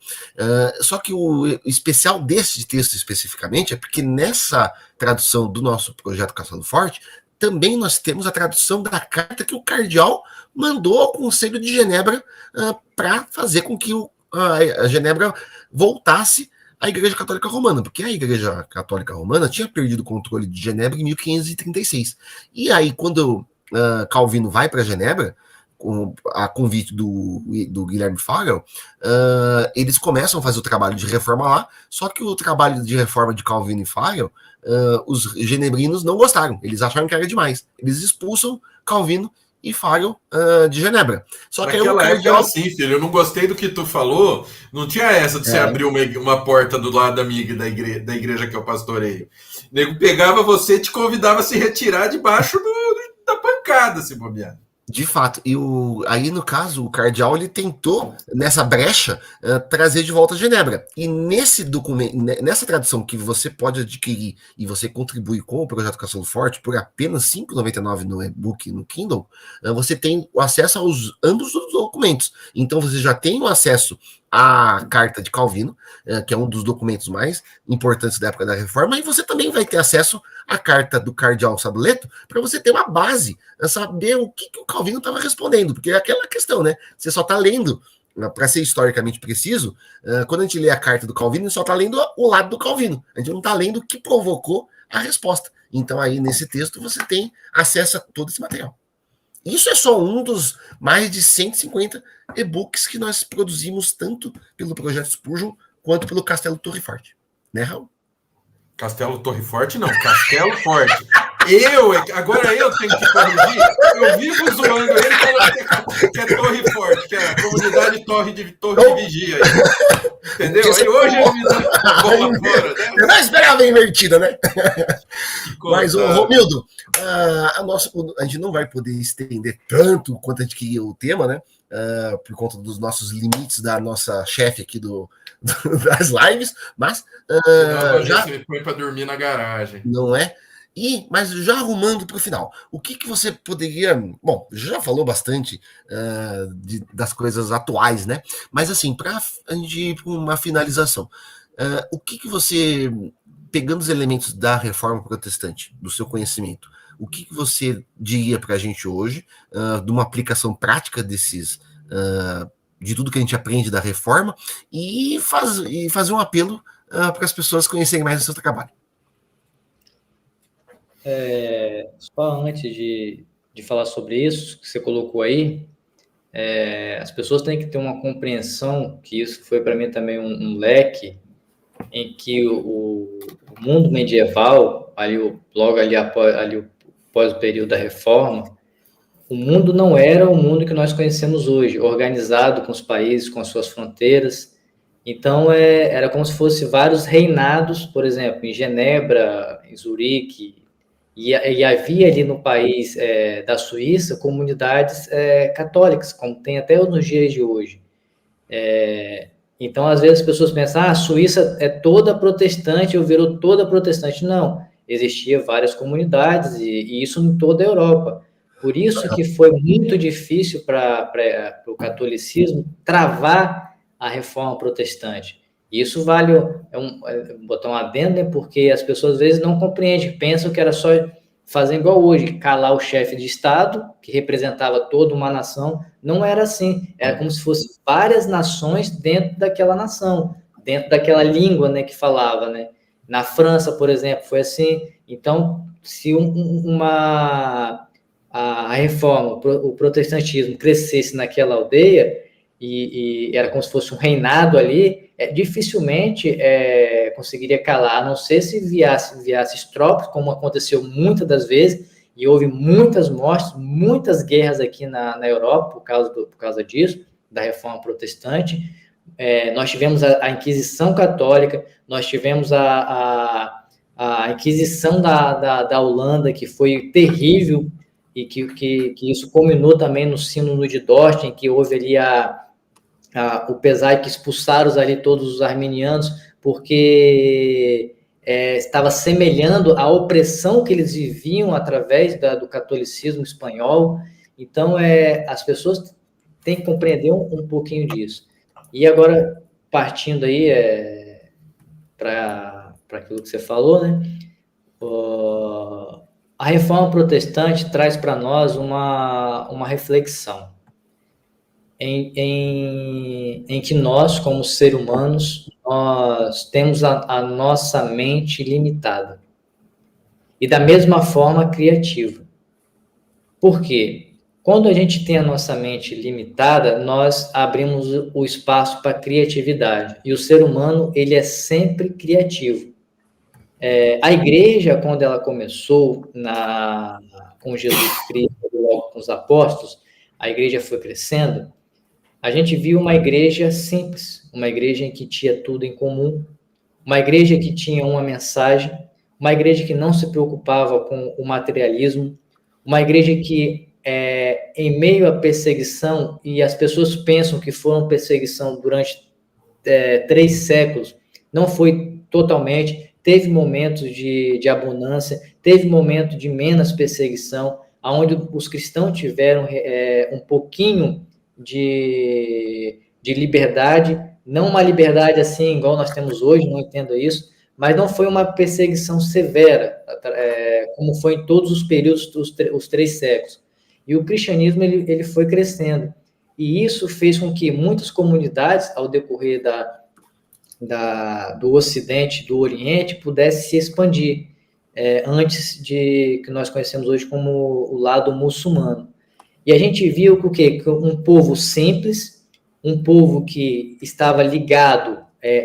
Só que o especial desse texto especificamente é porque nessa tradução do nosso projeto Castelo Forte, também nós temos a tradução da carta que o cardeal mandou ao Conselho de Genebra para fazer com que a Genebra voltasse à Igreja Católica Romana, porque a Igreja Católica Romana tinha perdido o controle de Genebra em 1536. E aí, quando Calvino vai para Genebra, a convite do Guilherme Farel, eles começam a fazer o trabalho de reforma lá, só que o trabalho de reforma de Calvino e Farel, os genebrinos não gostaram, eles acharam que era demais. Eles expulsam Calvino e Farel de Genebra. Só que
naquela época era assim, filho, eu não gostei do que tu falou, não tinha essa de você abrir uma porta do lado da minha da igreja que eu pastoreio. O nego pegava você e te convidava a se retirar debaixo da pancada, se bobear.
De fato, e aí no caso, o cardeal ele tentou, nessa brecha, trazer de volta a Genebra. E nesse documento, nessa tradução que você pode adquirir e você contribui com o projeto Castelo Forte por apenas R$ 5,99 no e-book no Kindle, você tem acesso aos ambos os documentos. Então você já tem o acesso à carta de Calvino, que é um dos documentos mais importantes da época da Reforma, e você também vai ter acesso à carta do cardeal Sadoleto para você ter uma base, saber o que o Calvino estava respondendo, porque é aquela questão, né? Você só está lendo, para ser historicamente preciso, quando a gente lê a carta do Calvino, a gente só está lendo o lado do Calvino, a gente não está lendo o que provocou a resposta. Então aí nesse texto você tem acesso a todo esse material. Isso é só um dos mais de 150 e-books que nós produzimos tanto pelo Projeto Spurgeon quanto pelo Castelo Torre Forte. Né, Raul?
Castelo Torre Forte? Não, Castelo Forte. Agora eu tenho que corrigir. Eu vivo zoando ele falando que é Torre Forte, que é a comunidade torre de vigia aí. Entendeu? Aí hoje ele me dá a bola fora, né?
Eu não esperava invertida, né? Mas, ô, Romildo, a gente não vai poder estender tanto quanto a gente queria o tema, né? Por conta dos nossos limites da nossa chefe aqui das lives, mas
já me põe para dormir na garagem.
Não é? Mas já arrumando para o final, o que você poderia... Bom, já falou bastante das coisas atuais, né? Mas assim, para a gente ir para uma finalização, o que você, pegando os elementos da Reforma Protestante, do seu conhecimento, o que você diria para a gente hoje, de uma aplicação prática desses... de tudo que a gente aprende da Reforma e fazer um apelo para as pessoas conhecerem mais o seu trabalho?
Só antes de falar sobre isso que você colocou aí, as pessoas têm que ter uma compreensão que isso foi para mim também um leque em que o mundo medieval, logo ali após o período da Reforma, o mundo não era o mundo que nós conhecemos hoje, organizado com os países, com as suas fronteiras. Então, era como se fosse vários reinados, por exemplo, em Genebra, em Zurique, e havia ali no país da Suíça comunidades católicas, como tem até nos dias de hoje. Então, às vezes as pessoas pensam, a Suíça é toda protestante, eu virou toda protestante. Não, existia várias comunidades, e isso em toda a Europa. Por isso que foi muito difícil para o catolicismo travar a reforma protestante. Isso vale botar um adendo, né, porque as pessoas às vezes não compreendem, pensam que era só fazer igual hoje, calar o chefe de Estado, que representava toda uma nação. Não era assim, era como se fossem várias nações dentro daquela nação, dentro daquela língua, né, que falava, né? Na França, por exemplo, foi assim. Então, se a reforma, o protestantismo crescesse naquela aldeia e era como se fosse um reinado ali, dificilmente conseguiria calar, a não ser se viesse tropas, como aconteceu muitas das vezes, e houve muitas mortes, muitas guerras aqui na Europa por causa disso, da reforma protestante. Nós tivemos a Inquisição Católica, nós tivemos a Inquisição da Holanda, que foi terrível, e que isso culminou também no Sínodo de Dort, em que houve ali o pesar que expulsaram ali todos os arminianos, porque estava semelhando a opressão que eles viviam através do catolicismo espanhol. Então, as pessoas têm que compreender um pouquinho disso. E agora, partindo aí para aquilo que você falou, né? A reforma protestante traz para nós uma reflexão em que nós, como seres humanos, nós temos a nossa mente limitada. E da mesma forma criativa. Por quê? Quando a gente tem a nossa mente limitada, nós abrimos o espaço para a criatividade. E o ser humano, ele é sempre criativo. A igreja, quando ela começou com Jesus Cristo, com os apóstolos, a igreja foi crescendo, a gente viu uma igreja simples, uma igreja em que tinha tudo em comum, uma igreja que tinha uma mensagem, uma igreja que não se preocupava com o materialismo, uma igreja que, em meio à perseguição, e as pessoas pensam que foram perseguição durante 3 séculos, não foi totalmente, teve momentos de abundância, teve momentos de menos perseguição, onde os cristãos tiveram um pouquinho de liberdade, não uma liberdade assim, igual nós temos hoje, não entendo isso, mas não foi uma perseguição severa, como foi em todos os períodos os 3 séculos. E o cristianismo ele foi crescendo. E isso fez com que muitas comunidades, ao decorrer do Ocidente, do Oriente, pudessem se expandir, antes de que nós conhecemos hoje como o lado muçulmano. E a gente viu o quê? Que um povo simples, um povo que estava ligado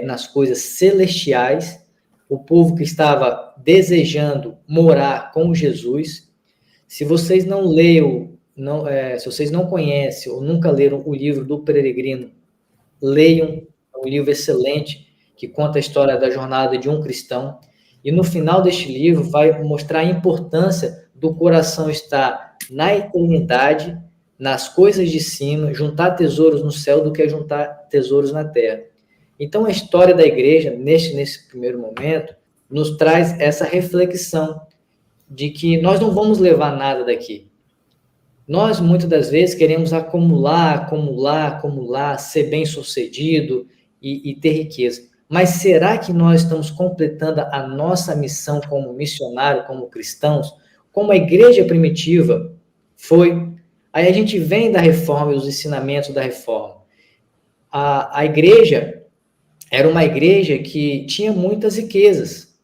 nas coisas celestiais, o povo que estava desejando morar com Jesus. Se vocês não leram, se vocês não conhecem ou nunca leram o livro do Peregrino, leiam, é um livro excelente que conta a história da jornada de um cristão. E no final deste livro vai mostrar a importância do coração estar na eternidade, nas coisas de cima, juntar tesouros no céu do que juntar tesouros na terra. Então, a história da igreja, nesse primeiro momento, nos traz essa reflexão de que nós não vamos levar nada daqui. Nós, muitas das vezes, queremos acumular, ser bem-sucedido e ter riqueza. Mas será que nós estamos completando a nossa missão como missionário, como cristãos, como a igreja primitiva foi? Aí a gente vem da reforma e os ensinamentos da reforma. A igreja era uma igreja que tinha muitas riquezas.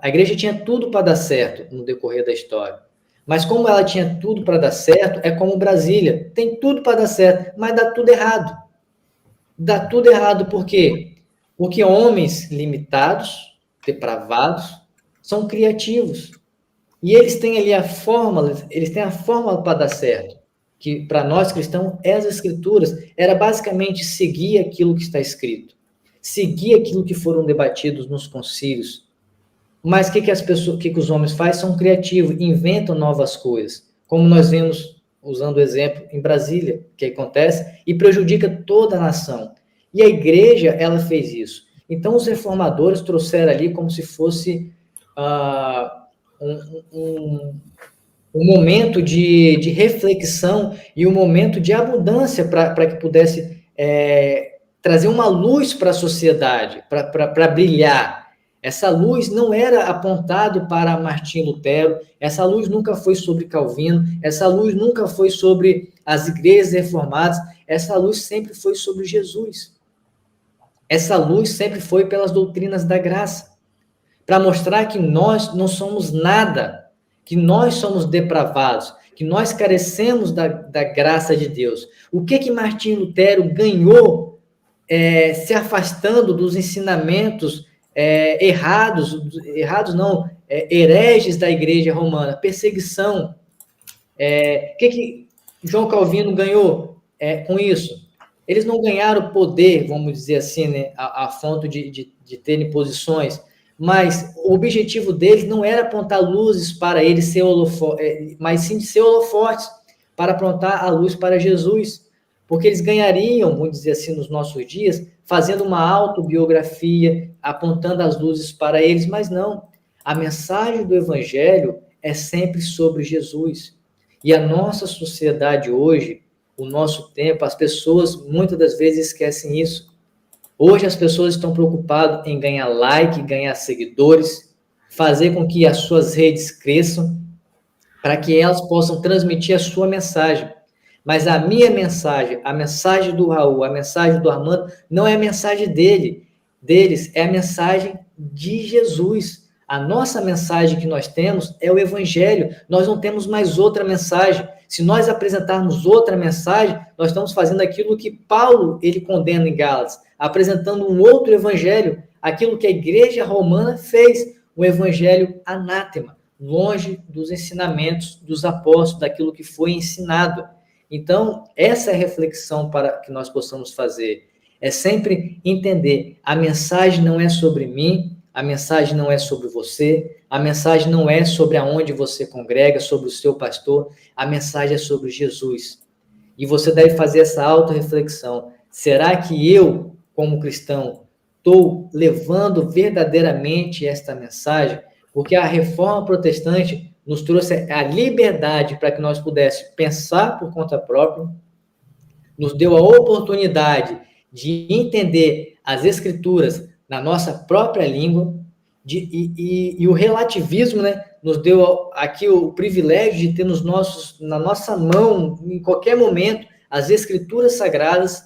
A igreja tinha tudo para dar certo no decorrer da história. Mas como ela tinha tudo para dar certo, é como Brasília. Tem tudo para dar certo, mas dá tudo errado. Dá tudo errado por quê? Porque homens limitados, depravados, são criativos. E eles têm ali a fórmula para dar certo. Que para nós cristãos, as escrituras era basicamente seguir aquilo que está escrito. Seguir aquilo que foram debatidos nos concílios. Mas o que os homens fazem? São criativos, inventam novas coisas. Como nós vemos, usando o exemplo, em Brasília, que acontece, e prejudica toda a nação. E a igreja, ela fez isso. Então, os reformadores trouxeram ali como se fosse um momento de reflexão e um momento de abundância para que pudesse trazer uma luz para a sociedade, para brilhar. Essa luz não era apontado para Martim Lutero, essa luz nunca foi sobre Calvino, essa luz nunca foi sobre as igrejas reformadas, essa luz sempre foi sobre Jesus. Essa luz sempre foi pelas doutrinas da graça, para mostrar que nós não somos nada, que nós somos depravados, que nós carecemos da graça de Deus. O que Martim Lutero ganhou se afastando dos ensinamentos hereges da igreja romana? Perseguição. O que João Calvino ganhou com isso? Eles não ganharam poder, vamos dizer assim, né, a fonte de terem posições, mas o objetivo deles não era apontar luzes para eles mas sim de ser holofotes, para apontar a luz para Jesus, porque eles ganhariam, vamos dizer assim, nos nossos dias, fazendo uma autobiografia, apontando as luzes para eles, mas não. A mensagem do Evangelho é sempre sobre Jesus. E a nossa sociedade hoje, o nosso tempo, as pessoas muitas das vezes esquecem isso. Hoje as pessoas estão preocupadas em ganhar like, ganhar seguidores, fazer com que as suas redes cresçam, para que elas possam transmitir a sua mensagem. Mas a minha mensagem, a mensagem do Raul, a mensagem do Armando, não é a mensagem deles, é a mensagem de Jesus. A nossa mensagem que nós temos é o Evangelho. Nós não temos mais outra mensagem. Se nós apresentarmos outra mensagem, nós estamos fazendo aquilo que Paulo ele condena em Gálatas, apresentando um outro evangelho, aquilo que a igreja romana fez, um evangelho anátema, longe dos ensinamentos dos apóstolos, daquilo que foi ensinado. Então, essa é a reflexão para que nós possamos fazer. É sempre entender, a mensagem não é sobre mim, a mensagem não é sobre você, a mensagem não é sobre aonde você congrega, sobre o seu pastor, a mensagem é sobre Jesus. E você deve fazer essa autorreflexão. Será que eu, como cristão, estou levando verdadeiramente esta mensagem? Porque a reforma protestante nos trouxe a liberdade para que nós pudéssemos pensar por conta própria, nos deu a oportunidade de entender as escrituras na nossa própria língua, e o relativismo, né, nos deu aqui o privilégio de ter na nossa mão, em qualquer momento, as escrituras sagradas.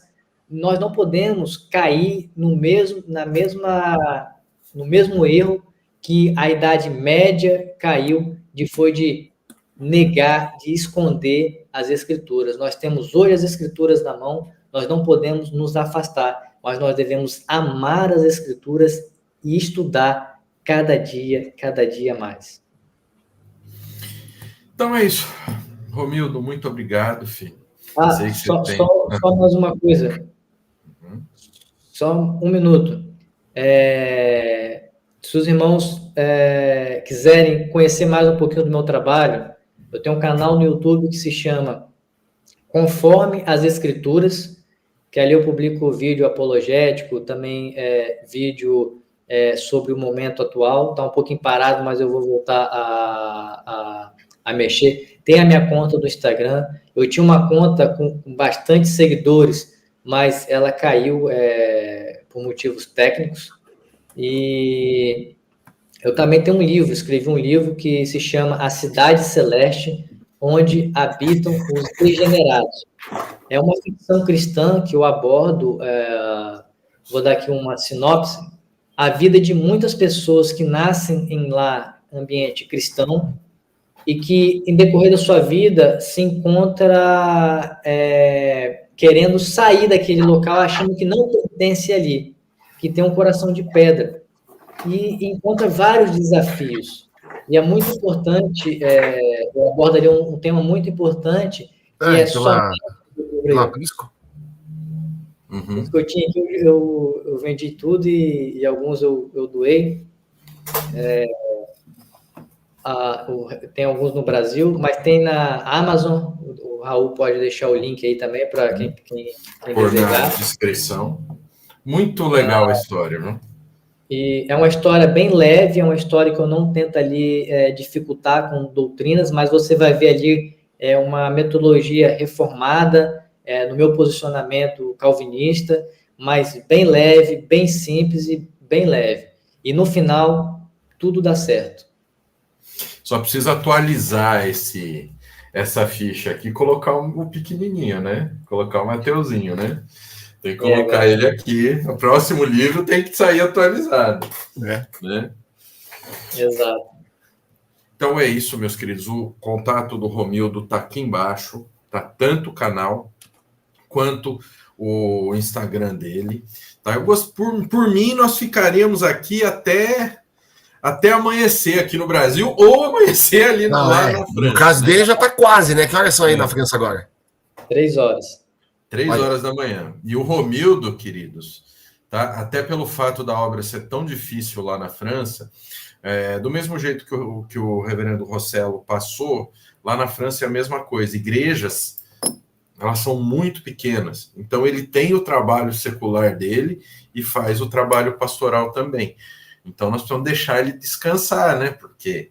Nós não podemos cair no mesmo erro que a Idade Média caiu, de negar, de esconder as escrituras. Nós temos hoje as escrituras na mão, nós não podemos nos afastar, mas nós devemos amar as escrituras e estudar cada dia mais.
Então é isso. Romildo, muito obrigado, filho.
Só mais uma coisa. Só um minuto. Se os irmãos quiserem conhecer mais um pouquinho do meu trabalho, eu tenho um canal no YouTube que se chama Conforme as Escrituras, que ali eu publico vídeo apologético, também vídeo sobre o momento atual. Está um pouquinho parado, mas eu vou voltar a mexer. Tem a minha conta do Instagram. Eu tinha uma conta com bastante seguidores, mas ela caiu por motivos técnicos. E eu também tenho um livro, escrevi um livro que se chama A Cidade Celeste, onde habitam os degenerados. É uma ficção cristã que eu abordo, vou dar aqui uma sinopse, a vida de muitas pessoas que nascem em ambiente cristão e que, em decorrer da sua vida, se encontra querendo sair daquele local, achando que não pertence ali, que tem um coração de pedra, e encontra vários desafios. E é muito importante, eu abordo ali um tema muito importante, que é só...
Pisco?
Biscoitinho aqui, eu vendi tudo e alguns eu doei. Tem alguns no Brasil, mas tem na Amazon. O Raul pode deixar o link aí também para quem desejar.
Na descrição. Muito legal a história, né?
E é uma história bem leve, é uma história que eu não tento ali dificultar com doutrinas, mas você vai ver ali uma metodologia reformada, no meu posicionamento calvinista, mas bem leve, bem simples e bem leve. E no final, tudo dá certo.
Só precisa atualizar essa ficha aqui e colocar o pequenininho, né? Colocar o Mateuzinho, né? Tem que colocar ele aqui. O próximo livro tem que sair atualizado. Né?
Exato.
Então é isso, meus queridos. O contato do Romildo está aqui embaixo. Tá tanto o canal quanto o Instagram dele. Tá? Por mim, nós ficaríamos aqui até amanhecer aqui no Brasil ou amanhecer ali lá na França.
No caso dele já está quase, né? Que horas são aí na França agora?
3 horas.
3 horas da manhã. E o Romildo, queridos, tá? Até pelo fato da obra ser tão difícil lá na França, do mesmo jeito que o reverendo Rossello passou, lá na França é a mesma coisa. Igrejas, elas são muito pequenas. Então, ele tem o trabalho secular dele e faz o trabalho pastoral também. Então, nós precisamos deixar ele descansar, né? Porque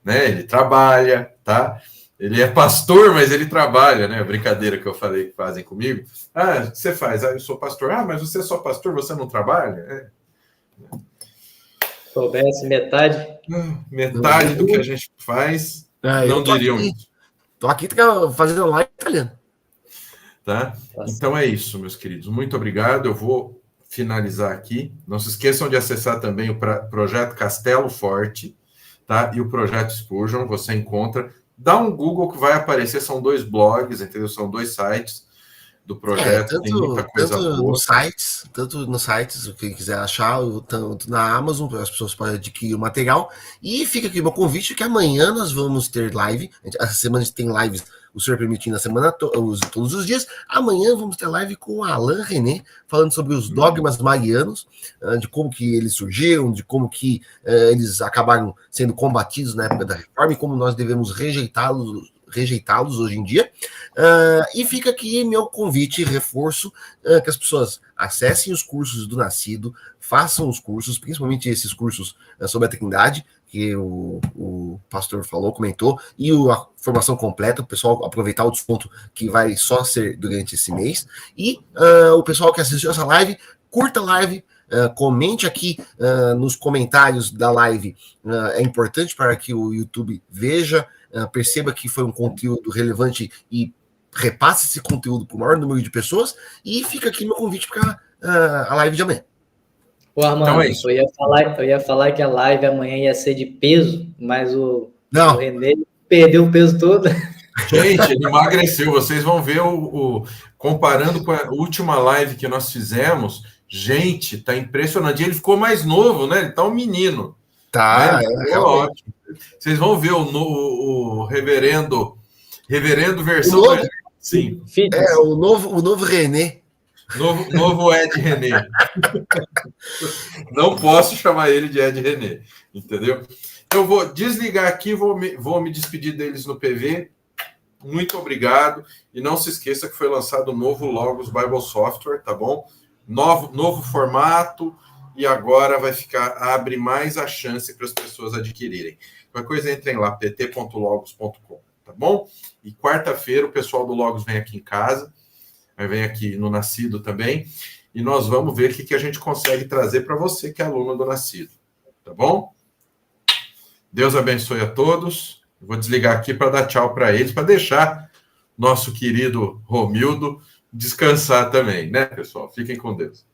ele trabalha, tá? Ele é pastor, mas ele trabalha, né? A brincadeira que eu falei que fazem comigo. O que você faz? Eu sou pastor. Mas você é só pastor, você não trabalha?
Soubesse metade.
Metade do que a gente faz, não diríamos.
Estou aqui fazendo live italiano.
Tá? Então é isso, meus queridos. Muito obrigado. Eu vou finalizar aqui. Não se esqueçam de acessar também o projeto Castelo Forte, tá? E o projeto Spurgeon, você encontra. Dá um Google que vai aparecer, são 2 blogs, entendeu? São 2 sites do projeto, tem muita coisa boa.
Tanto nos sites, quem quiser achar, tanto na Amazon, as pessoas podem adquirir o material. E fica aqui o meu convite, que amanhã nós vamos ter live. Essa semana a gente tem lives, o senhor permitindo, a semana todos os dias. Amanhã vamos ter live com o Alain René, falando sobre os dogmas marianos, de como que eles surgiram, de como que eles acabaram sendo combatidos na época da Reforma e como nós devemos rejeitá-los hoje em dia. E fica aqui meu convite e reforço que as pessoas acessem os cursos do Nascido, façam os cursos, principalmente esses cursos sobre a Trindade, que o pastor comentou, e a formação completa, o pessoal aproveitar o desconto que vai só ser durante esse mês. E o pessoal que assistiu essa live, curta a live, comente aqui nos comentários da live, é importante para que o YouTube veja, perceba que foi um conteúdo relevante e repasse esse conteúdo para o maior número de pessoas. E fica aqui meu convite para a live de amanhã.
Ô, Armando, então é isso. Eu ia falar que a live amanhã ia ser de peso, mas o René perdeu o peso todo.
Gente, ele emagreceu. Vocês vão ver comparando com a última live que nós fizemos. Gente, tá impressionante. Ele ficou mais novo, né? Ele tá um menino.
Tá,
né? Ótimo. Vocês vão ver o reverendo versão.
Sim. O novo René.
Novo Ed René. Não posso chamar ele de Ed René, entendeu? Eu vou desligar aqui, vou me despedir deles no PV. Muito obrigado. E não se esqueça que foi lançado o novo Logos Bible Software, tá bom? Novo formato, e agora abre mais a chance para as pessoas adquirirem. Qualquer coisa, entrem lá, pt.logos.com, tá bom? E quarta-feira o pessoal do Logos vem aqui em casa, vem aqui no Nascido também, e nós vamos ver o que a gente consegue trazer para você que é aluno do Nascido, tá bom? Deus abençoe a todos. Eu vou desligar aqui para dar tchau para eles, para deixar nosso querido Romildo descansar também, né, pessoal? Fiquem com Deus.